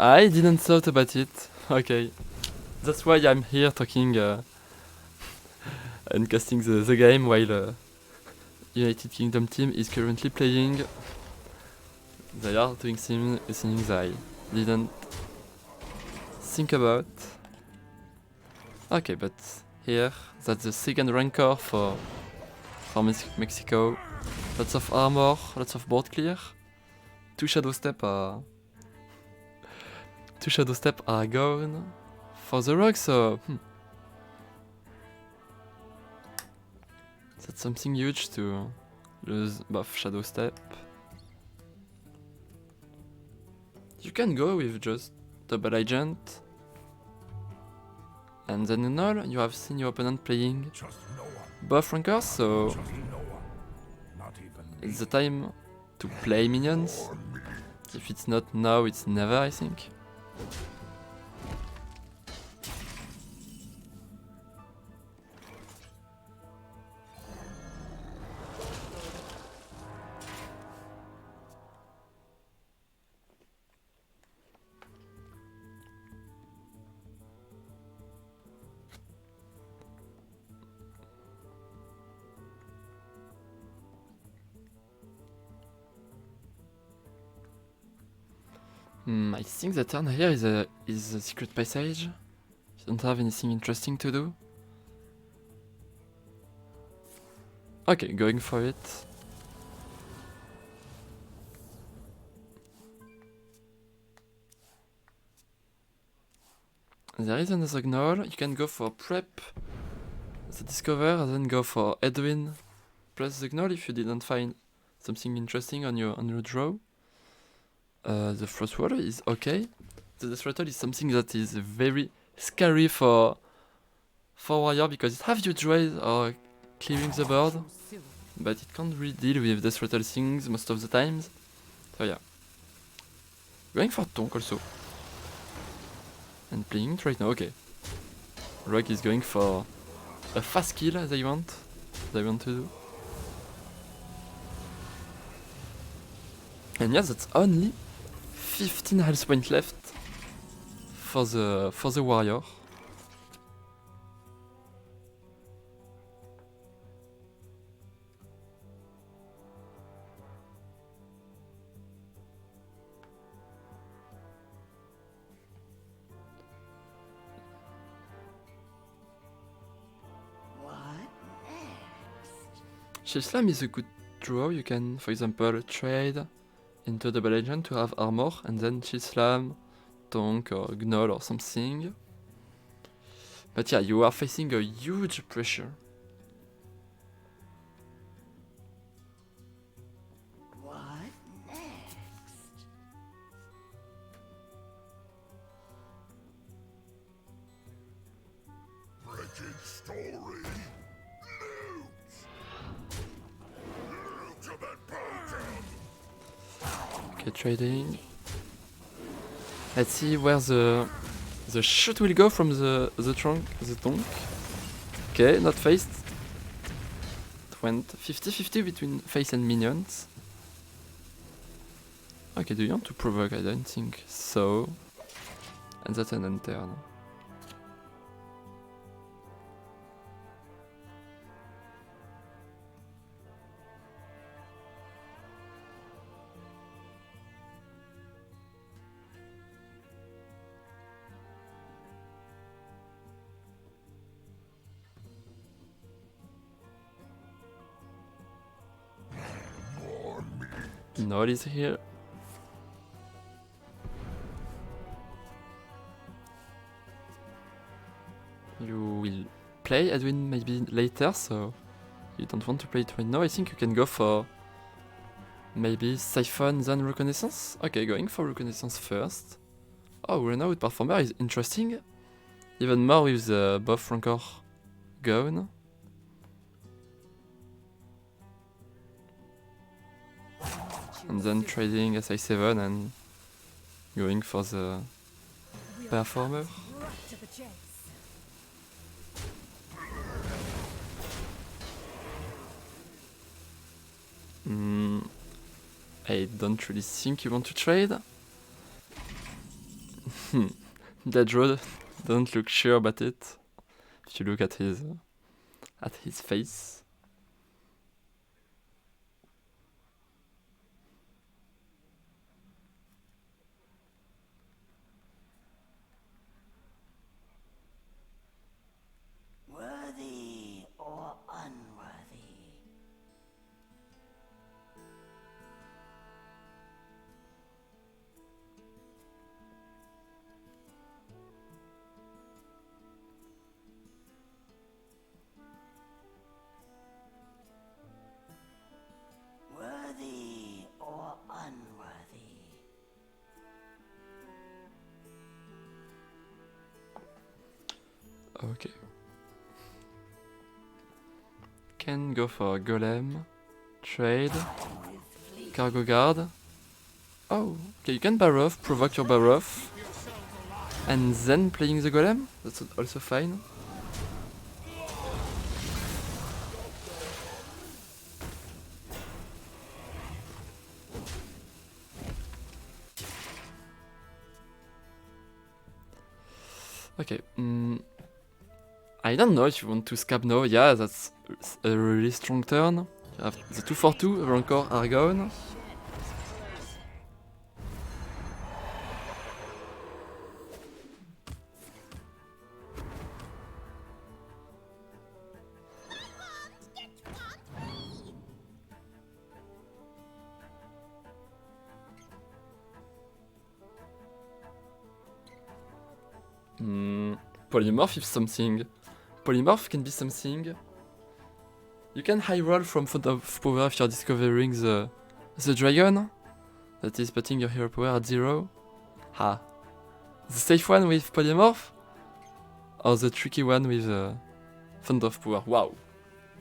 I didn't thought about it. Okay. That's why I'm here talking and casting the game while United Kingdom team is currently playing. They are doing things I didn't think about. Okay, but here, that's the second rancor for Mexico. Lots of armor, lots of board clear. 2 shadow step are gone for the rock, so that's something huge to lose buff shadow step. You can go with just double agent, and then in all you have seen your opponent playing Trust no one. buff rankers, so Trust no one. Not even me. it's the time to play minions. If it's not now, it's never, I think. I think the turn here is a secret passage. You don't have anything interesting to do. Okay, going for it. There is another gnoll. You can go for prep the discover, and then go for Edwin plus the Gnoll if you didn't find something interesting on your draw. The Frostwater is okay. The Death Rattle is something that is very scary for Warrior because it have you draws or clearing the board, but it can't really deal with Death Rattle things most of the times. So yeah. Going for Tonk also. And playing it right now, okay. Rogue is going for a fast kill they want to do. And yes, that's only 15 health points left for the warrior. Shield Slam is a good draw. You can, for example, trade into Double Agent to have armor, and then Shield Slam, Tonk or Gnoll or something. But yeah, you are facing a huge pressure. What next? Wretched story. Loot! Loot to that bottom! Okay, trading. Let's see where the shot will go from the Tonk. Okay, not faced. It went 50-50 between face and minions. Okay, do you want to provoke? I don't think so. And that's an enter. Nod is here. You will play Edwin maybe later, so you don't want to play it right now. I think you can go for maybe Siphon then Reconnaissance. Okay, going for Reconnaissance first. Oh, Renowned Performer is interesting. Even more with the buff Rancor gone. And then trading SI7 and going for the Performer. I don't really think you want to trade. That road doesn't look sure about it. If you look at his face. Worthy or unworthy? Worthy or unworthy? Okay. Can go for Golem, trade, Cargo Guard. Oh, okay, you can bar off, provoke your bar off, and then playing the Golem. That's also fine. Okay, I don't know if you want to scab now. Yeah, that's a really strong turn. You have the 2/4/2, Rancor Argon. Polymorph if something. polymorph can be something. You can high roll from Font of Power if you're discovering the dragon that is putting your hero power at 0. The safe one with polymorph, or the tricky one with Font of Power. Wow!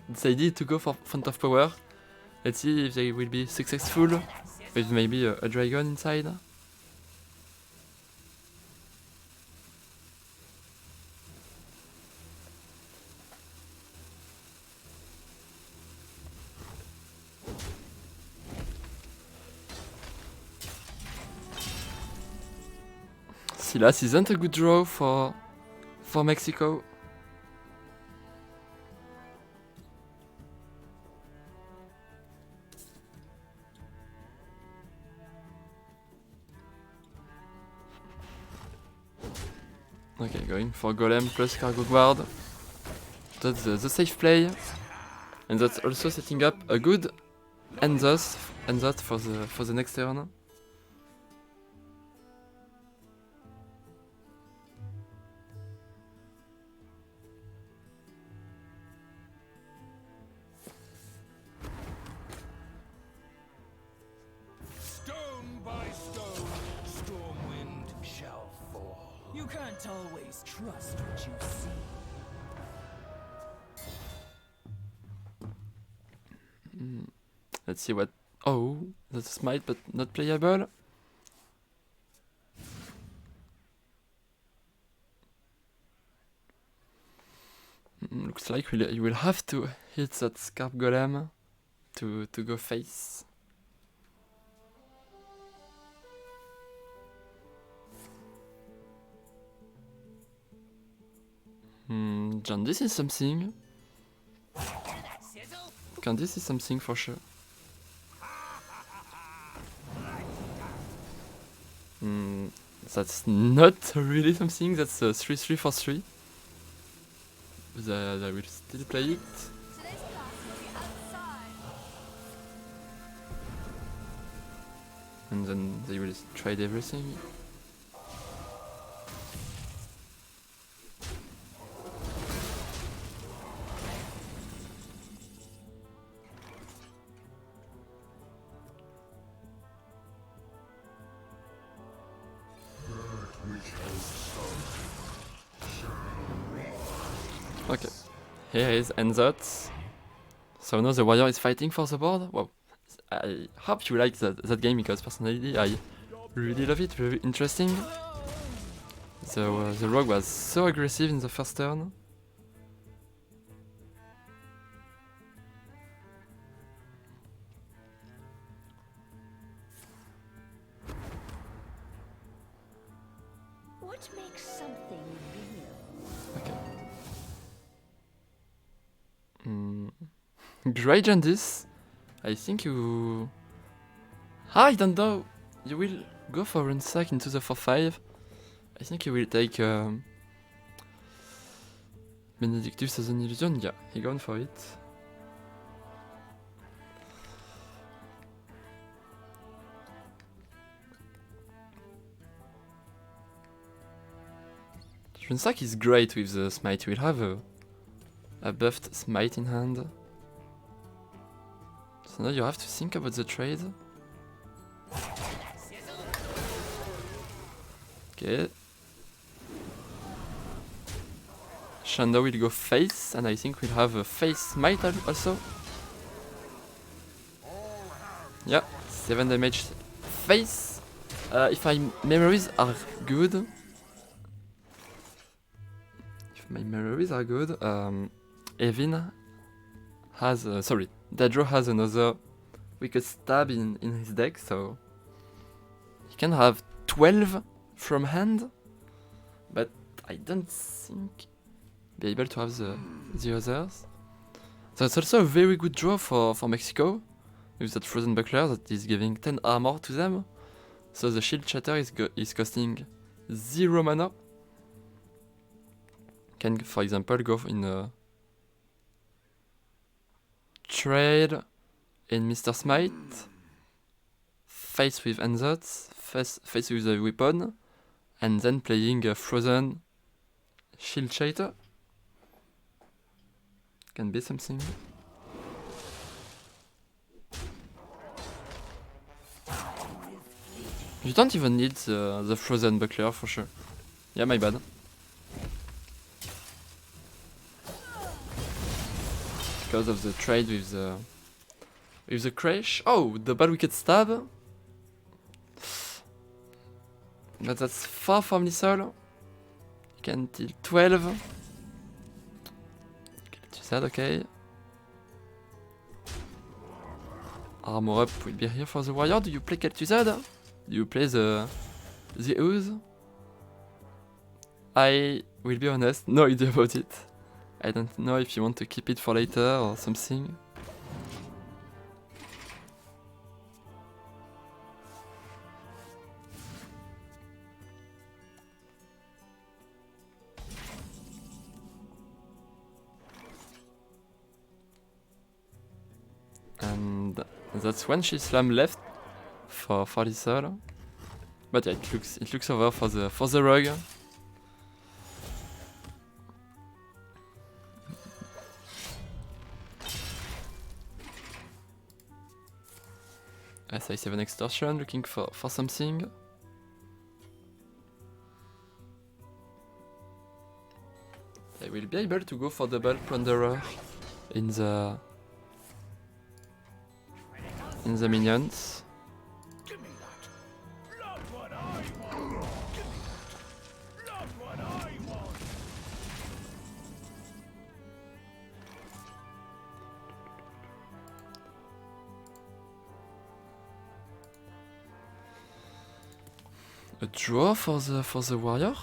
Decided to go for Font of Power. Let's see if they will be successful with maybe a dragon inside. Silas isn't a good draw for Mexico. Okay, going for Golem plus Cargo Guard. That's the safe play. And that's also setting up a good Enzot for the next turn. Stone by stone, Stormwind shall fall. You can't always trust what you see. Let's see what... Oh, that's a smite but not playable. Looks like you will have to hit that Scarp Golem to go face. John, this is something. This is something for sure. That's not really something. That's a 3-3 for 3. I will still play it. Today's class will be outside. And then they will trade everything. Okay, here is Enzot. So now the warrior is fighting for the board. Wow, I hope you like that game because personally I really love it. Very interesting. So the rogue was so aggressive in the first turn. What makes something real? Okay. Great, Jandis. I think you... I don't know. You will go for Runsack into the 4-5. I think you will take Benedictus as an illusion. Yeah, he gone for it. Runsack is great with the smite. We'll have a buffed smite in hand. So now you have to think about the trade. Okay. Shando will go face, and I think we'll have a face smite also. Yeah, 7 damage face. If my memories are good. Evin has... Dadro has another wicked stab in his deck, so he can have 12 from hand, but I don't think be able to have the others. So it's also a very good draw for Mexico, with that Frozen Buckler that is giving 10 armor to them. So the Shield Shatter is costing 0 mana. Can, for example, go in a trade in Mr. Smite, face with Enzot, face with a weapon, and then playing a Frozen Shield Shatter. can be something. You don't even need the frozen buckler for sure. Yeah, my bad. Because of the trade with the crash. Oh, the bad wicked stab. But that's far from lethal. You can deal 12. Let's that, okay. Armor up will be here for the warrior. Do you play Kel'Thuzad? Do you play the Ooze? I will be honest, no idea about it. I don't know if you want to keep it for later or something. And that's when she slam left for lethal. But yeah, it looks over for the rug. SI7 extortion, looking for something. I will be able to go for double plunderer in the minions. Give me that. Not what I want. Give me that. Not what I want. A draw for the warrior.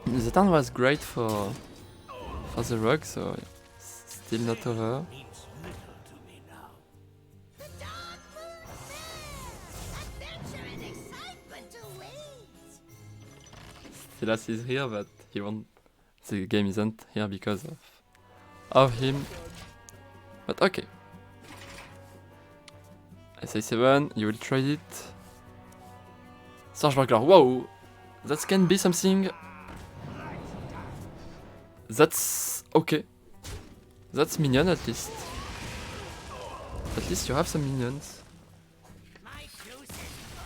The turn was great for the rug, so still not over. Means little to me now. The dark moon says adventure and excitement await. Silas is here, but he won't. The game isn't here because of him. But okay. SI7, you will try it. Surge Burglar, wow! That can be something. That's okay. That's minion at least. At least you have some minions.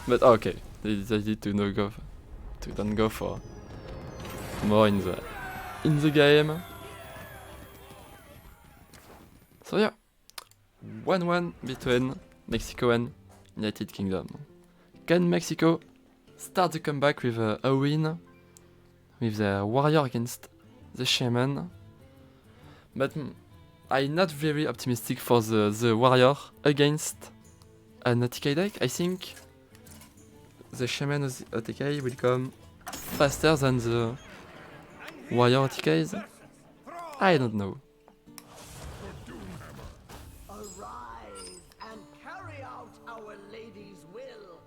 But okay, they decided to don't go for more in the game. So yeah, 1-1 between Mexico and United Kingdom. Can Mexico start the comeback with a win with the warrior against the shaman? But I'm not very optimistic for the warrior against an AtomiK deck. I think the shaman AtomiK will come faster than the warrior AtomiKs. I don't know. Arise and carry out our lady's will.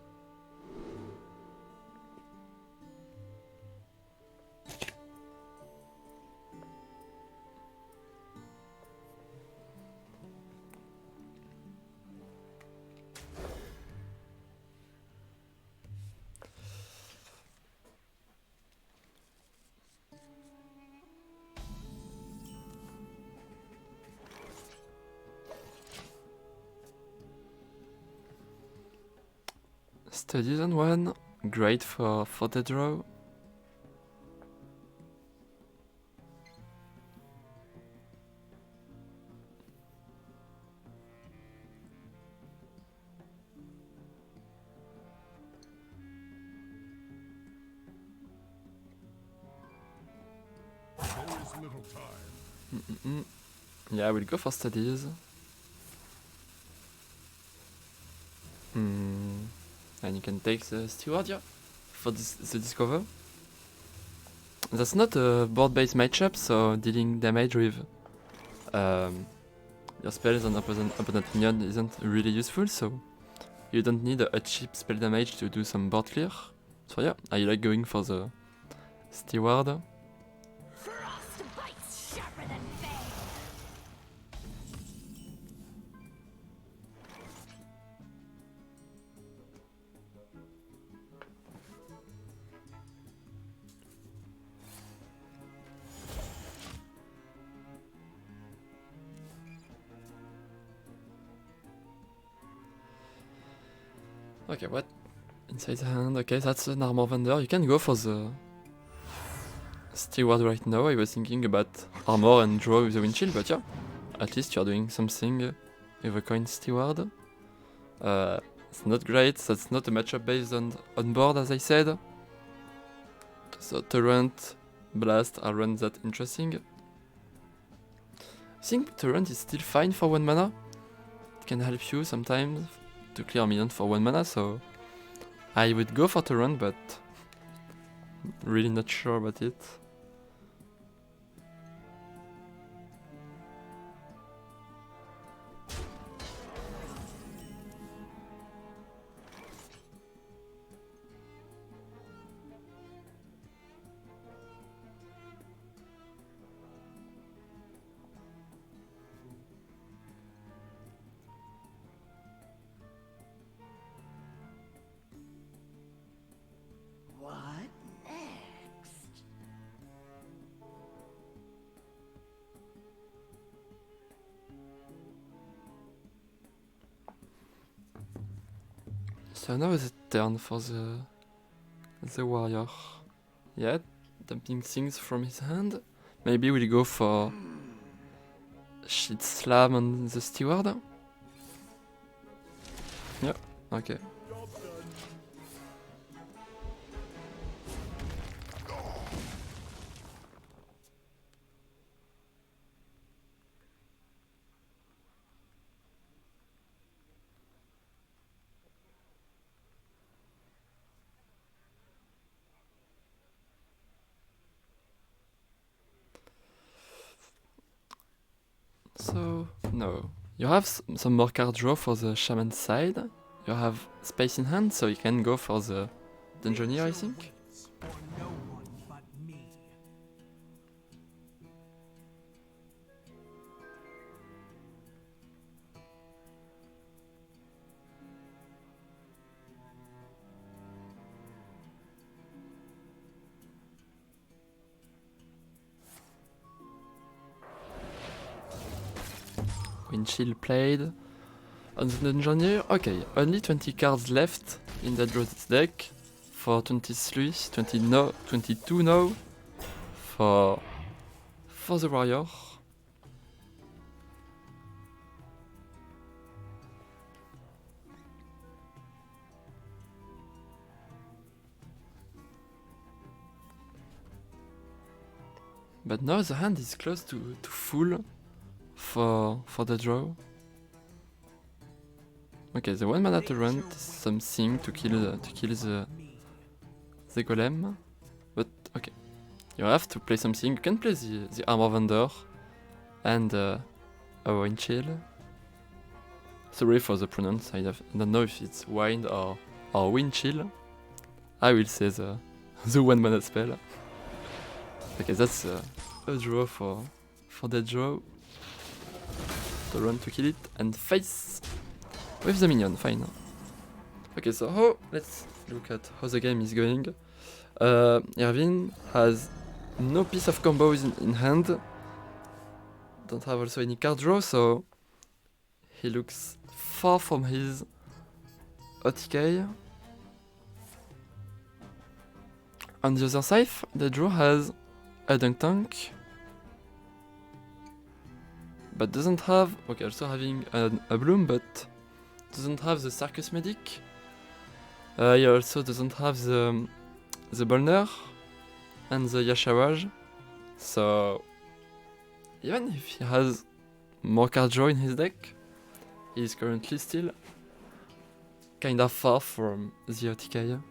Studies on one, great for the draw. There is little time. Yeah, I will go for studies. And you can take the steward, yeah, for the discover. That's not a board-based matchup, so dealing damage with your spells on opponent minion isn't really useful, so you don't need a cheap spell damage to do some board clear. So yeah, I like going for the steward. Frost bites sharper than fang. Okay, what? Inside the hand, okay, that's an armor vendor. You can go for the steward right now. I was thinking about armor and draw with the wind chill, but yeah, at least you're doing something with a coin steward. It's not great, that's not a matchup based on board, as I said. So Torrent, Blast aren't that interesting. I think Torrent is still fine for 1 mana. It can help you sometimes to clear a minion for 1 mana, so I would go for Torrent, but really not sure about it. What next? So now is the turn for the warrior. Yeah, dumping things from his hand. Maybe we'll go for shit slam on the steward. Yeah, okay. So, no. You have some more card draw for the shaman side. You have space in hand, so you can go for the dungeoneer, I think. For no one but me. Windchill played. On the dungeoneer, okay, only 20 cards left in that Droid's deck. For 23, 20 no, 22 now. For the warrior. But now the hand is close to full for the draw. Okay, the 1 mana torrent is something to kill the golem. But okay, you have to play something. You can play the armor vendor and a wind chill. Sorry for the pronounce. I don't know if it's wind or wind chill. I will say the 1 mana spell. Okay, that's a draw for that draw. Torrent to kill it and face with the minion, fine. Okay, so let's look at how the game is going. Irvin has no piece of combos in hand. Don't have also any card draw, so he looks far from his AtomiK. On the other side, the draw has a dunk tank, but doesn't have, okay, also having a bloom, but doesn't have the circus medic. He also doesn't have the Bolner and the Yashawaj. So even if he has more card draw in his deck, he is currently still kinda far from the AtomiK.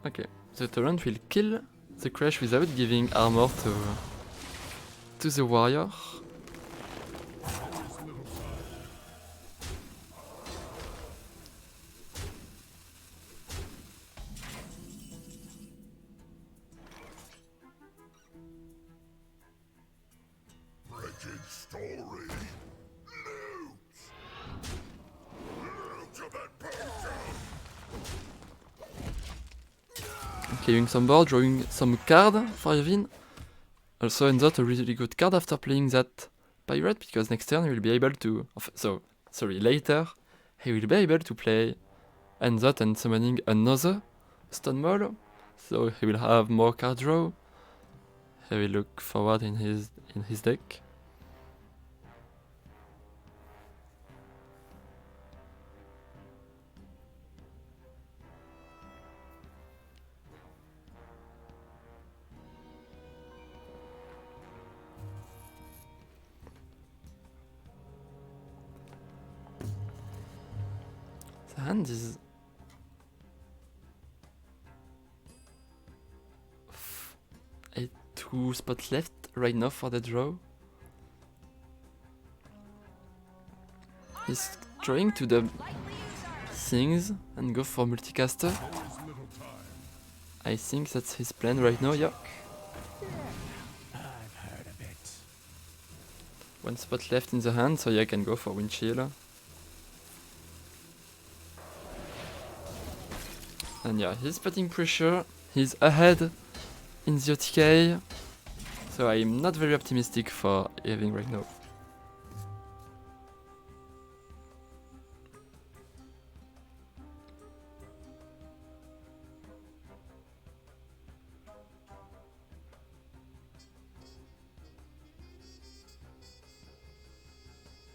Okay, the torrent will kill the crash without giving armor to the warrior. Wretched story. Loot! Loot of that potion! Clearing some board, drawing some card for Irvin. Also insert a really good card after playing that pirate, because next turn he will be able to... later he will be able to play that and summoning another stone mole, so he will have more card draw. He will look forward in his deck. The hand is... two spots left right now for the draw. He's trying to dub things and go for multicaster. I think that's his plan right now, yeah. I've heard of it. One spot left in the hand, so yeah, I can go for wind chill. And yeah, he's putting pressure. He's ahead in the AtomiK, so I'm not very optimistic for having right now.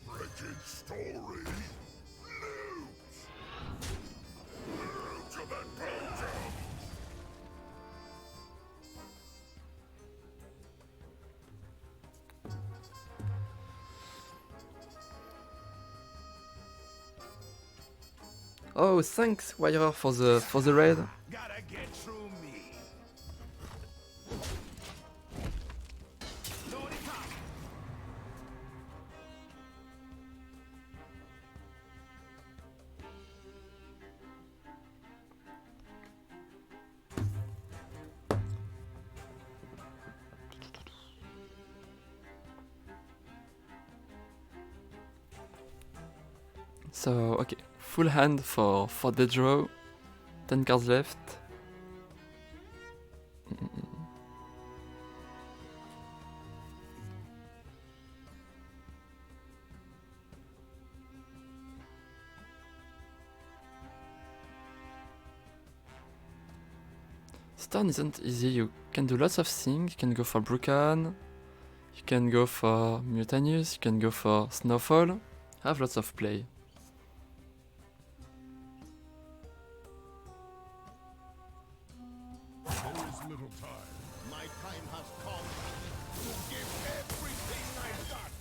Wretched story. Loot! Ultimate potion! Oh, thanks, Wire, for the raid. Gotta get through me. Load it up. So, okay, full hand for the draw. 10 cards left. This turn isn't easy. You can do lots of things. You can go for Brucan. You can go for Mutanus. You can go for Snowfall. Have lots of play. There is little time. My time has come to give everything I've got.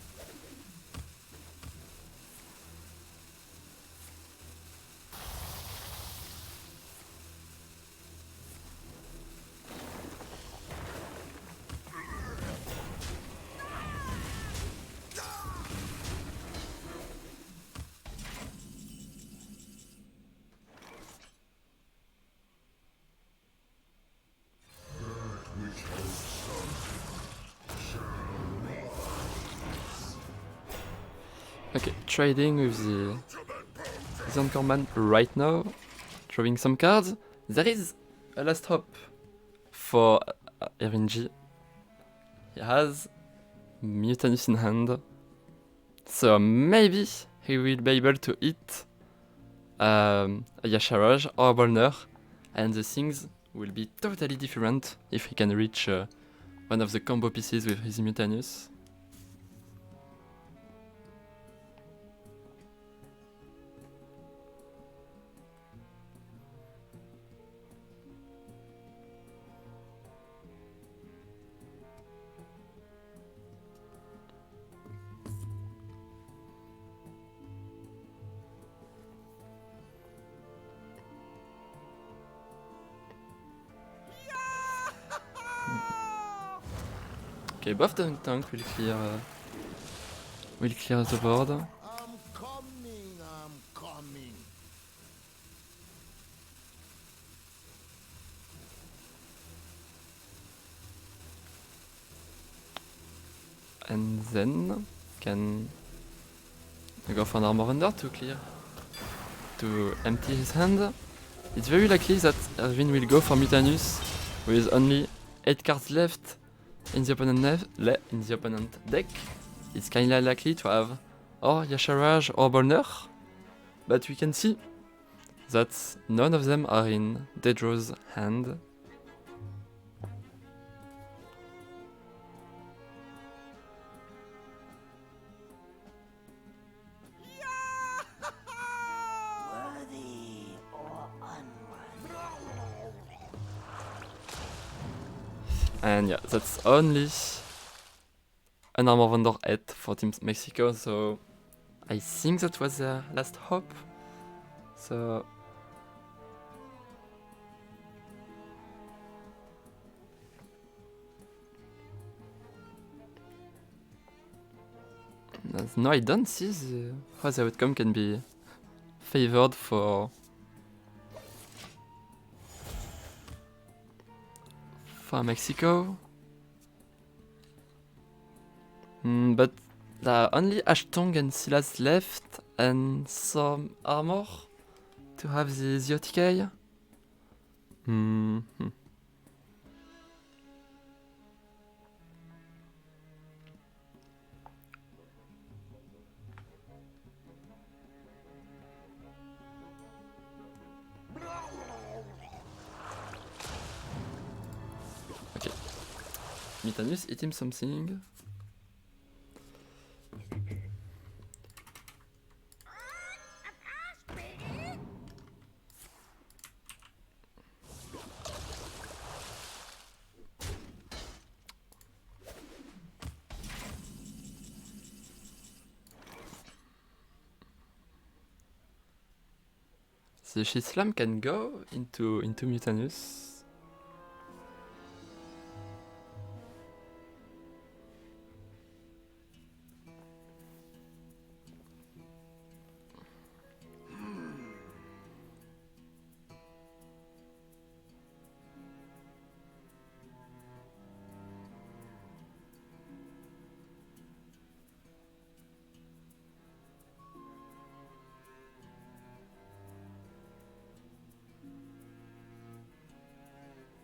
Okay, trading with the Encore Man right now, drawing some cards. There is a last hope for RNG. He has Mutanus in hand, so maybe he will be able to hit a Yasharaj or a Bolner, and the things will be totally different if he can reach one of the combo pieces with his Mutanus. Okay, buff the tank will clear the board. I'm coming. And then can go for an armor under to empty his hand. It's very likely that Erwin will go for Mutanus with only 8 cards left, in the opponent deck, it's kinda likely to have or Yasharaj or Bolner, but we can see that none of them are in Dedro's hand. Worthy or unworthy? And yeah, that's only an Armor Vendor 8 for Team Mexico, so I think that was their last hope. So no, I don't see how the outcome can be favored for Mexico. But only Ashtong and Silas left and some armor to have the AtomiK. Okay. Mitanus, hit him something. The Shislam can go into Mutanus.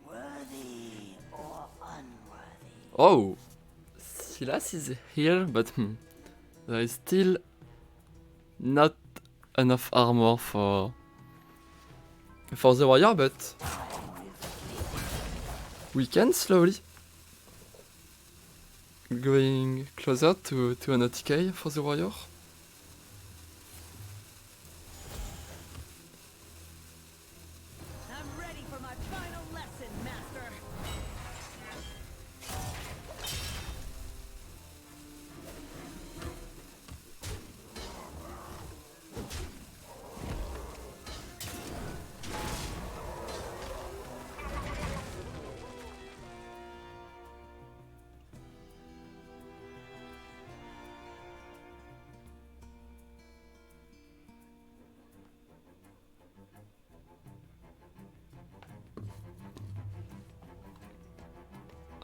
Worthy or unworthy? Oh! Silas is here, but there is still not enough armor for the warrior, but we can slowly going closer to an AtomiK for the warrior. I'm ready for my final lesson, Master.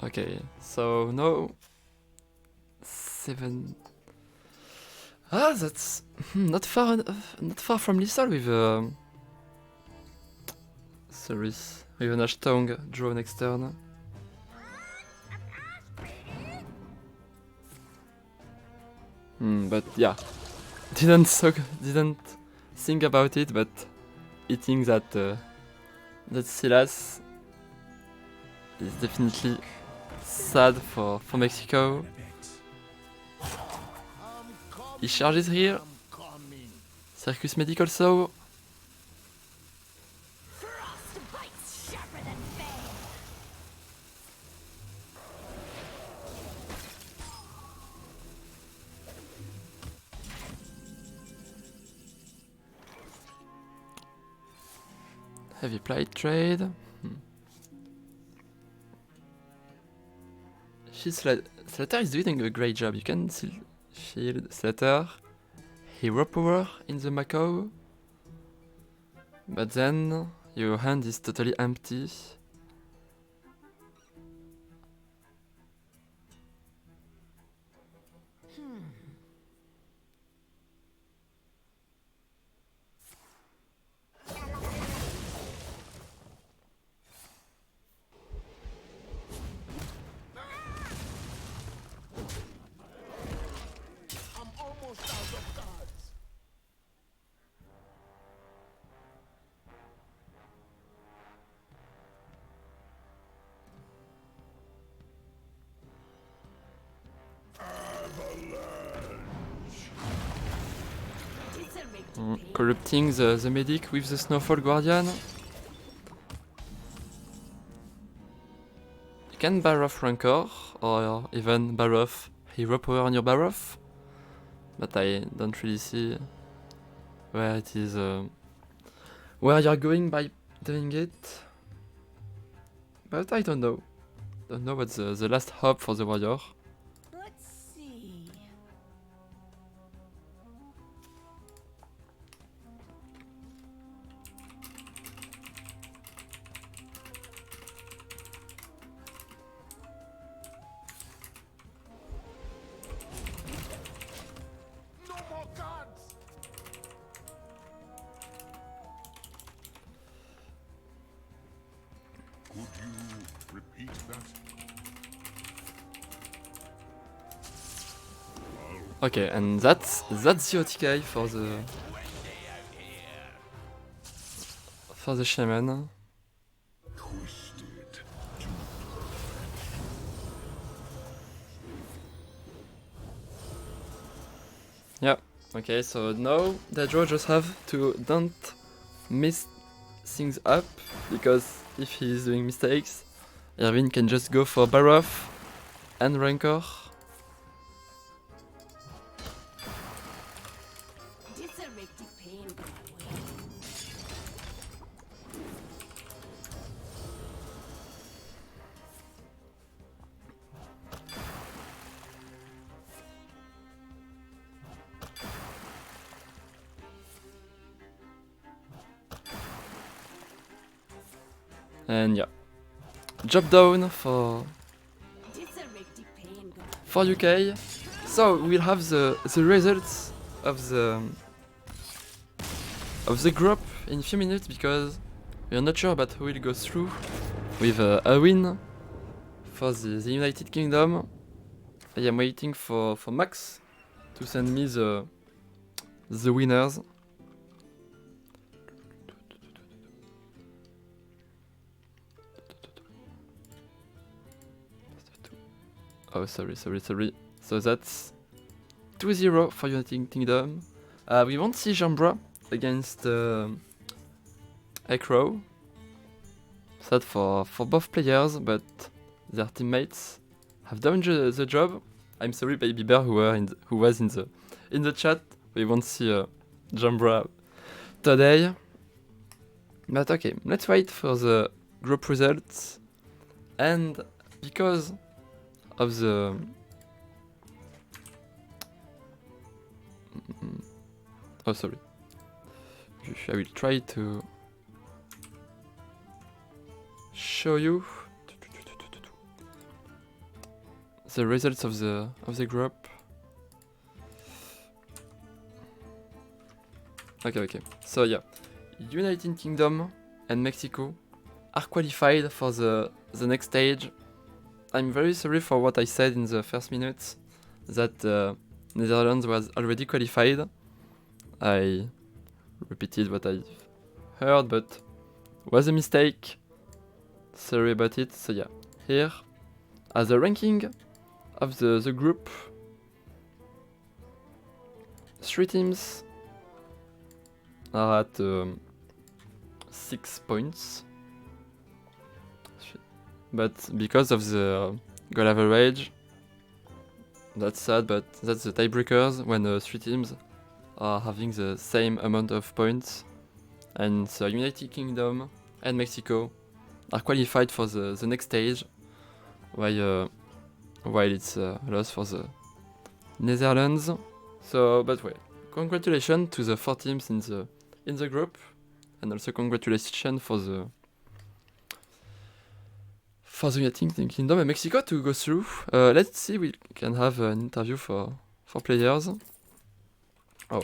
Okay, so no 7. Ah, that's not far from lethal with sorry, with an Ashtong draw next turn. But yeah, didn't think about it, but hitting that Silas is definitely sad for Mexico. He charges here. Circus Medic also. Frost bites sharper than fang. Heavy Plate Trade. Slater is doing a great job. You can still shield Slater. Hero Power in the Mako. But then your hand is totally empty. Corrupting the medic with the Snowfall Guardian. You can bar off Rancor, or even bar off Hero Power on your bar off, but I don't really see where it is, where you're going by doing it. But I don't know. Don't know what's the last hope for the warrior. Let's see. No more guards! Could you repeat that? Okay, and that's the AtomiK for the shaman. Twisted. Yeah. Okay, so now the draw just have to don't mess things up, because if he's doing mistakes, Irvin can just go for Baroff and Rancor. This'll make the pain go away. And yeah, job down for This'll make the pain go away. for UK. So we'll have the results of the group in a few minutes, because we are not sure about who will go through with a win for the United Kingdom. I am waiting for Max to send me the winners. Oh, sorry. So that's 2-0 for United Kingdom. We won't see Jambra against Ekro. Sad for both players, but their teammates have done the job. I'm sorry, Baby Bear, who was in the chat. We won't see Jambra today. But okay, let's wait for the group results. And because of the oh, sorry, I will try to show you the results of the group. Okay. So yeah, United Kingdom and Mexico are qualified for the next stage. I'm very sorry for what I said in the first minutes, that Netherlands was already qualified. I repeated what I heard, but was a mistake. Sorry about it. So yeah, here, as a ranking of the group, 3 teams are at 6 points. But because of the goal average, that's sad, but that's the tiebreakers when 3 teams are having the same amount of points. And the United Kingdom and Mexico are qualified for the next stage, while it's a loss for the Netherlands. So, but wait, congratulations to the 4 teams in the group, and also congratulations for the United Kingdom and Mexico to go through. Let's see, we can have an interview for players. Oh.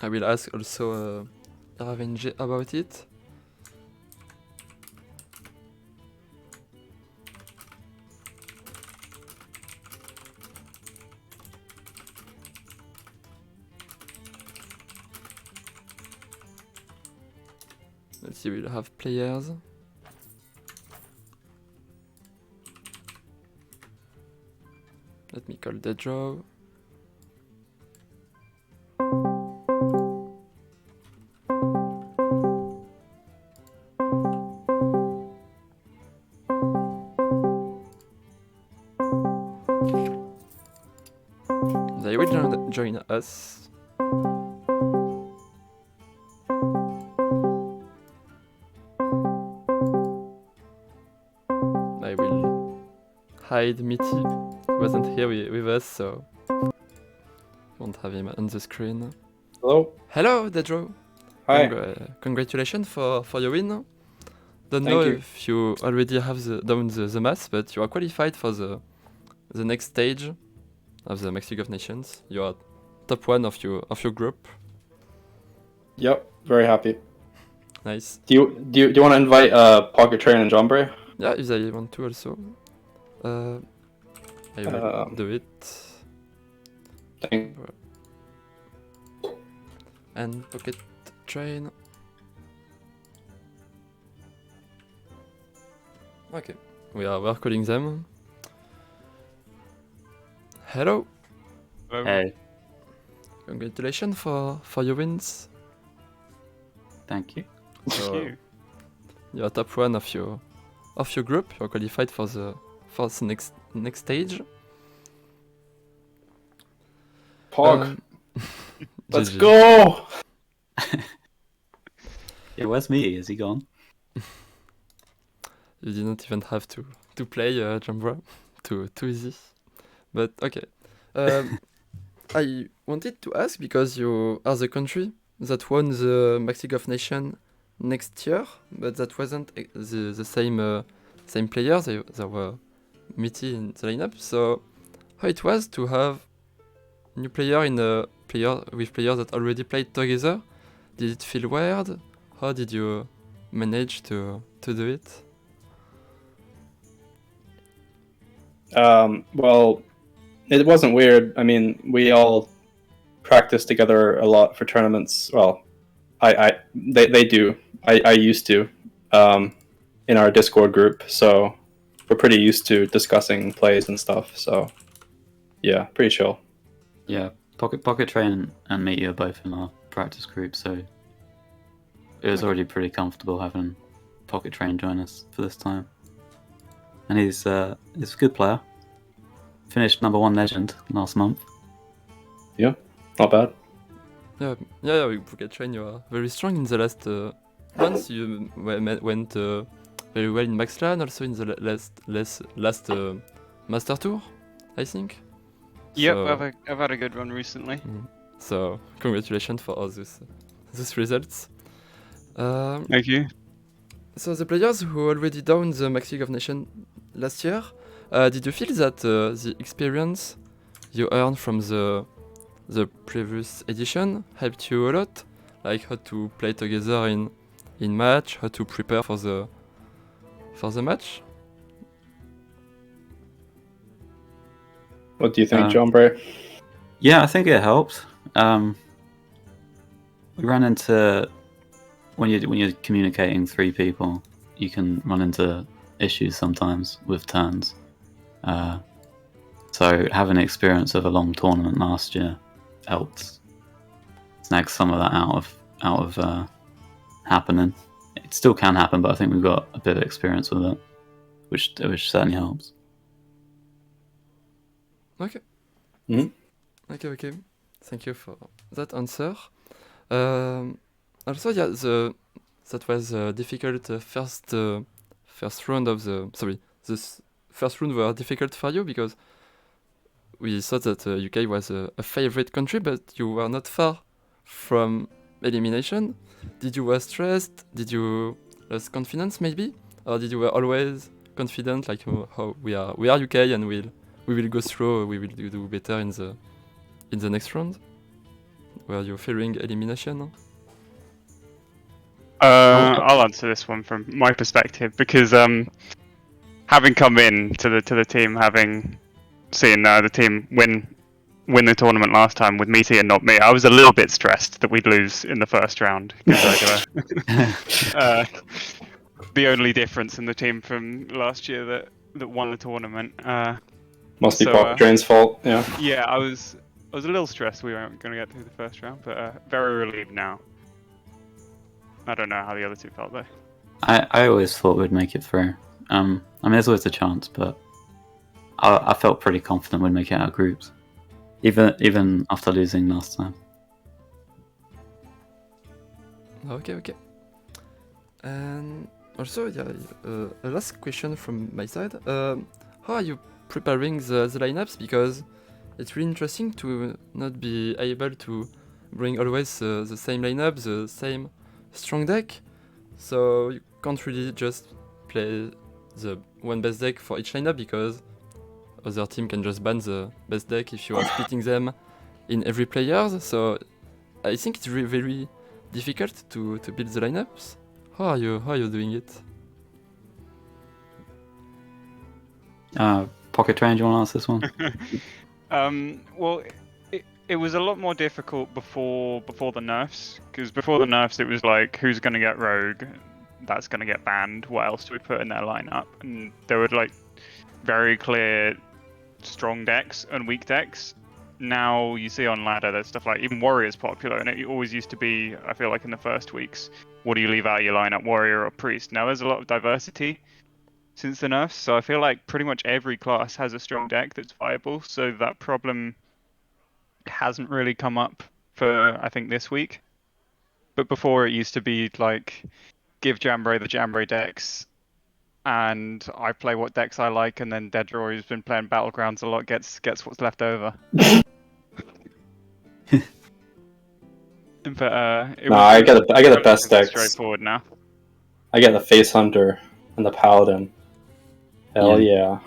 I will ask also Ravenj about it. Let's see, we'll have players. Let me call the draw. They will join us. I will hide Meati. He wasn't here with us, so won't have him on the screen. Hello. Hello, Dedro. Hi. Congratulations for your win. Don't Thank know you. if you already have done the math, but you are qualified for the next stage of the Max League of Nations. You are top one of your group. Yep. Very happy. Nice. Do you want to invite Pocket Train and Jombre? Yeah, if they want to also. I will do it. Thank. And Pocket Train. Okay, we are calling them. Hello. Hey, Congratulations for your wins. thank you. So, you are top one of your group. You are qualified for the next stage. Pog. Let's GG. go. Yeah, where's Meati? Is he gone? You didn't even have to play Jambra. Too easy. But okay. I wanted to ask, because you are the country that won the Max League of Nations next year, but that wasn't the same players. There were Meati in the lineup. So how it was to have new player in a player with players that already played together? Did it feel weird? How did you manage to do it? Well, it wasn't weird. I mean, we all practice together a lot for tournaments. Well, they do. I used to, in our Discord group. So we're pretty used to discussing plays and stuff. So yeah, pretty chill. Yeah, Pocket Train and Meati are both in our practice group, so it was already pretty comfortable having Pocket Train join us for this time. And he's a good player. Finished #1 legend last month. Yeah, not bad. Yeah, with Pocket Train, you are very strong in the last months. You went very well in Maxlan, also in the last Master Tour, I think. Yep, So- I've had a good run recently. So congratulations for all these results. Thank you. So the players who already done the Max League of Nations last year, did you feel that the experience you earned from the previous edition helped you a lot? Like how to play together in match, how to prepare for the match? What do you think, Uh, Jombre? Yeah, I think it helped. We ran into when you're communicating 3 people, you can run into issues sometimes with turns. So having experience of a long tournament last year helped snag some of that out of happening. It still can happen, but I think we've got a bit of experience with it, which certainly helps. Okay. Mhm. Okay. Thank you for that answer. Also, yeah, that was a difficult first round of the. Sorry, this first round were difficult for you because we thought that UK was a favorite country, but you were not far from elimination. Did you were stressed? Did you lose confidence maybe, or did you were always confident like how we are UK and we will go through, we will do better in the next round? Were you fearing elimination? I'll answer this one from my perspective because having come in to the team, having seen the team win win the tournament last time with Meati and not me, I was a little bit stressed that we'd lose in the first round. The only difference in the team from last year that won the tournament. Must be So, Pocket Drain's fault. Yeah. Yeah, I was a little stressed we weren't going to get through the first round, but very relieved now. I don't know how the other two felt though. I always thought we'd make it through. I mean, there's always a chance, but I felt pretty confident we'd make it out of groups, even after losing last time. Okay. And also, yeah, a last question from my side. How are you preparing the lineups? Because it's really interesting to not be able to bring always the same lineup, the same strong deck. So you can't really just play the one best deck for each lineup because other team can just ban the best deck if you are splitting them in every players. So I think it's very difficult to build the lineups. How are you doing it? Pocket Train, do you want to answer this one? Well, it was a lot more difficult before the nerfs, because before the nerfs it was like, who's going to get rogue? That's going to get banned. What else do we put in their lineup? And there were like very clear strong decks and weak decks. Now you see on ladder there's stuff like even warrior's popular, and it always used to be, I feel like in the first weeks, what do you leave out of your lineup, warrior or priest? Now there's a lot of diversity since the nerfs, so I feel like pretty much every class has a strong deck that's viable, so that problem hasn't really come up for, I think, this week. But before it used to be like, give Jambray the Jambray decks, and I play what decks I like, and then Deadroy, who's been playing Battlegrounds a lot, gets what's left over. But I get the best decks. Straightforward now. I get the Face Hunter and the Paladin. Hell yeah.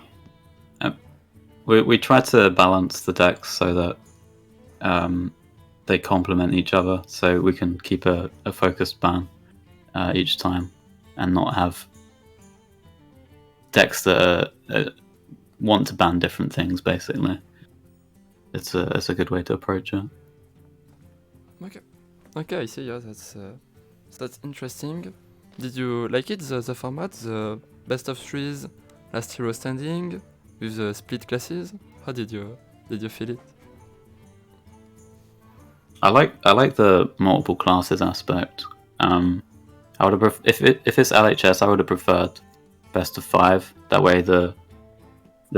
We try to balance the decks so that they complement each other, so we can keep a focused ban each time, and not have decks that want to ban different things. Basically, it's a good way to approach it. Okay, I see. Yeah, that's interesting. Did you like it, the format, the best of threes, last hero standing with the split classes? How did you feel it? I like the multiple classes aspect. I would have if it's LHS, I would have preferred best of 5. That way the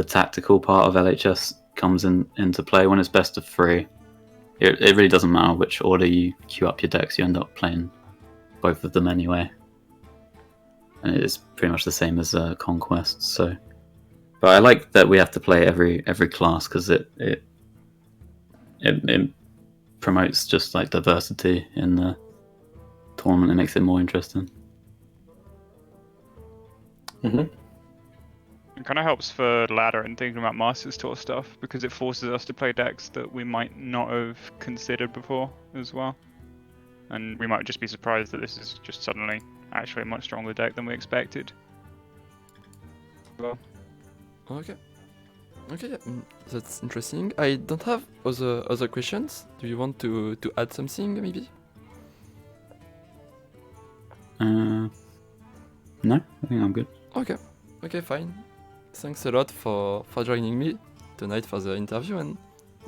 tactical part of LHS comes into play. When it's best of 3, it really doesn't matter which order you queue up your decks, you end up playing both of them anyway. And it's pretty much the same as Conquest. So, but I like that we have to play every class, because it promotes just like diversity in the tournament. It makes it more interesting. Mm-hmm. It kind of helps for ladder and thinking about Masters Tour stuff, because it forces us to play decks that we might not have considered before as well. And we might just be surprised that this is just suddenly actually a much stronger deck than we expected. Well. Okay, yeah, that's interesting. I don't have other questions. Do you want to add something, maybe? No, I think I'm good. Okay, fine. Thanks a lot for joining me tonight for the interview, and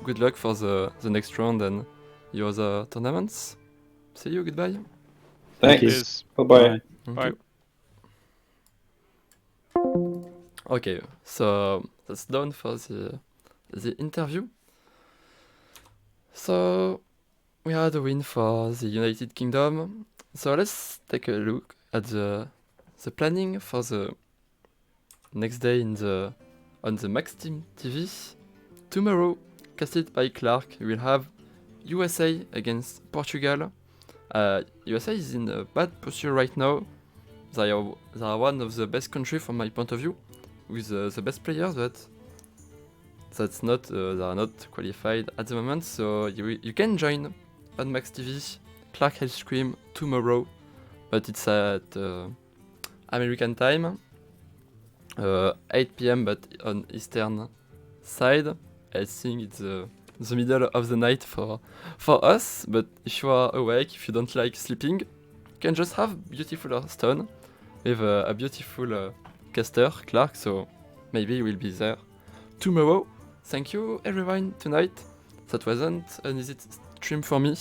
good luck for the next round and your other tournaments. See you, goodbye. Thanks. Bye-bye. Bye. Okay, so that's done for the interview. So we had a win for the United Kingdom. So let's take a look at the planning for the next day on the Max Team TV. Tomorrow, casted by Clark, we will have USA against Portugal. USA is in a bad posture right now. They are one of the best countries from my point of view, with the best players, but that's not they are not qualified at the moment. So you can join on Max TV Clark Hellscream tomorrow, but it's at American time, 8 p.m. but on Eastern side. I think it's the middle of the night for us, but if you are awake, if you don't like sleeping, you can just have beautiful stone with a beautiful caster, Clark, so maybe you will be there tomorrow. Thank you everyone tonight. That wasn't an easy stream for me,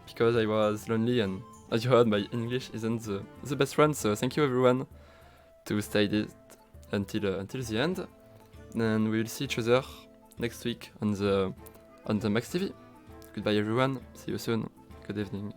because I was lonely, and as you heard, my English isn't the best one, so thank you everyone to stay until the end, and we will see each other next week on the Max TV. Goodbye everyone, see you soon, good evening.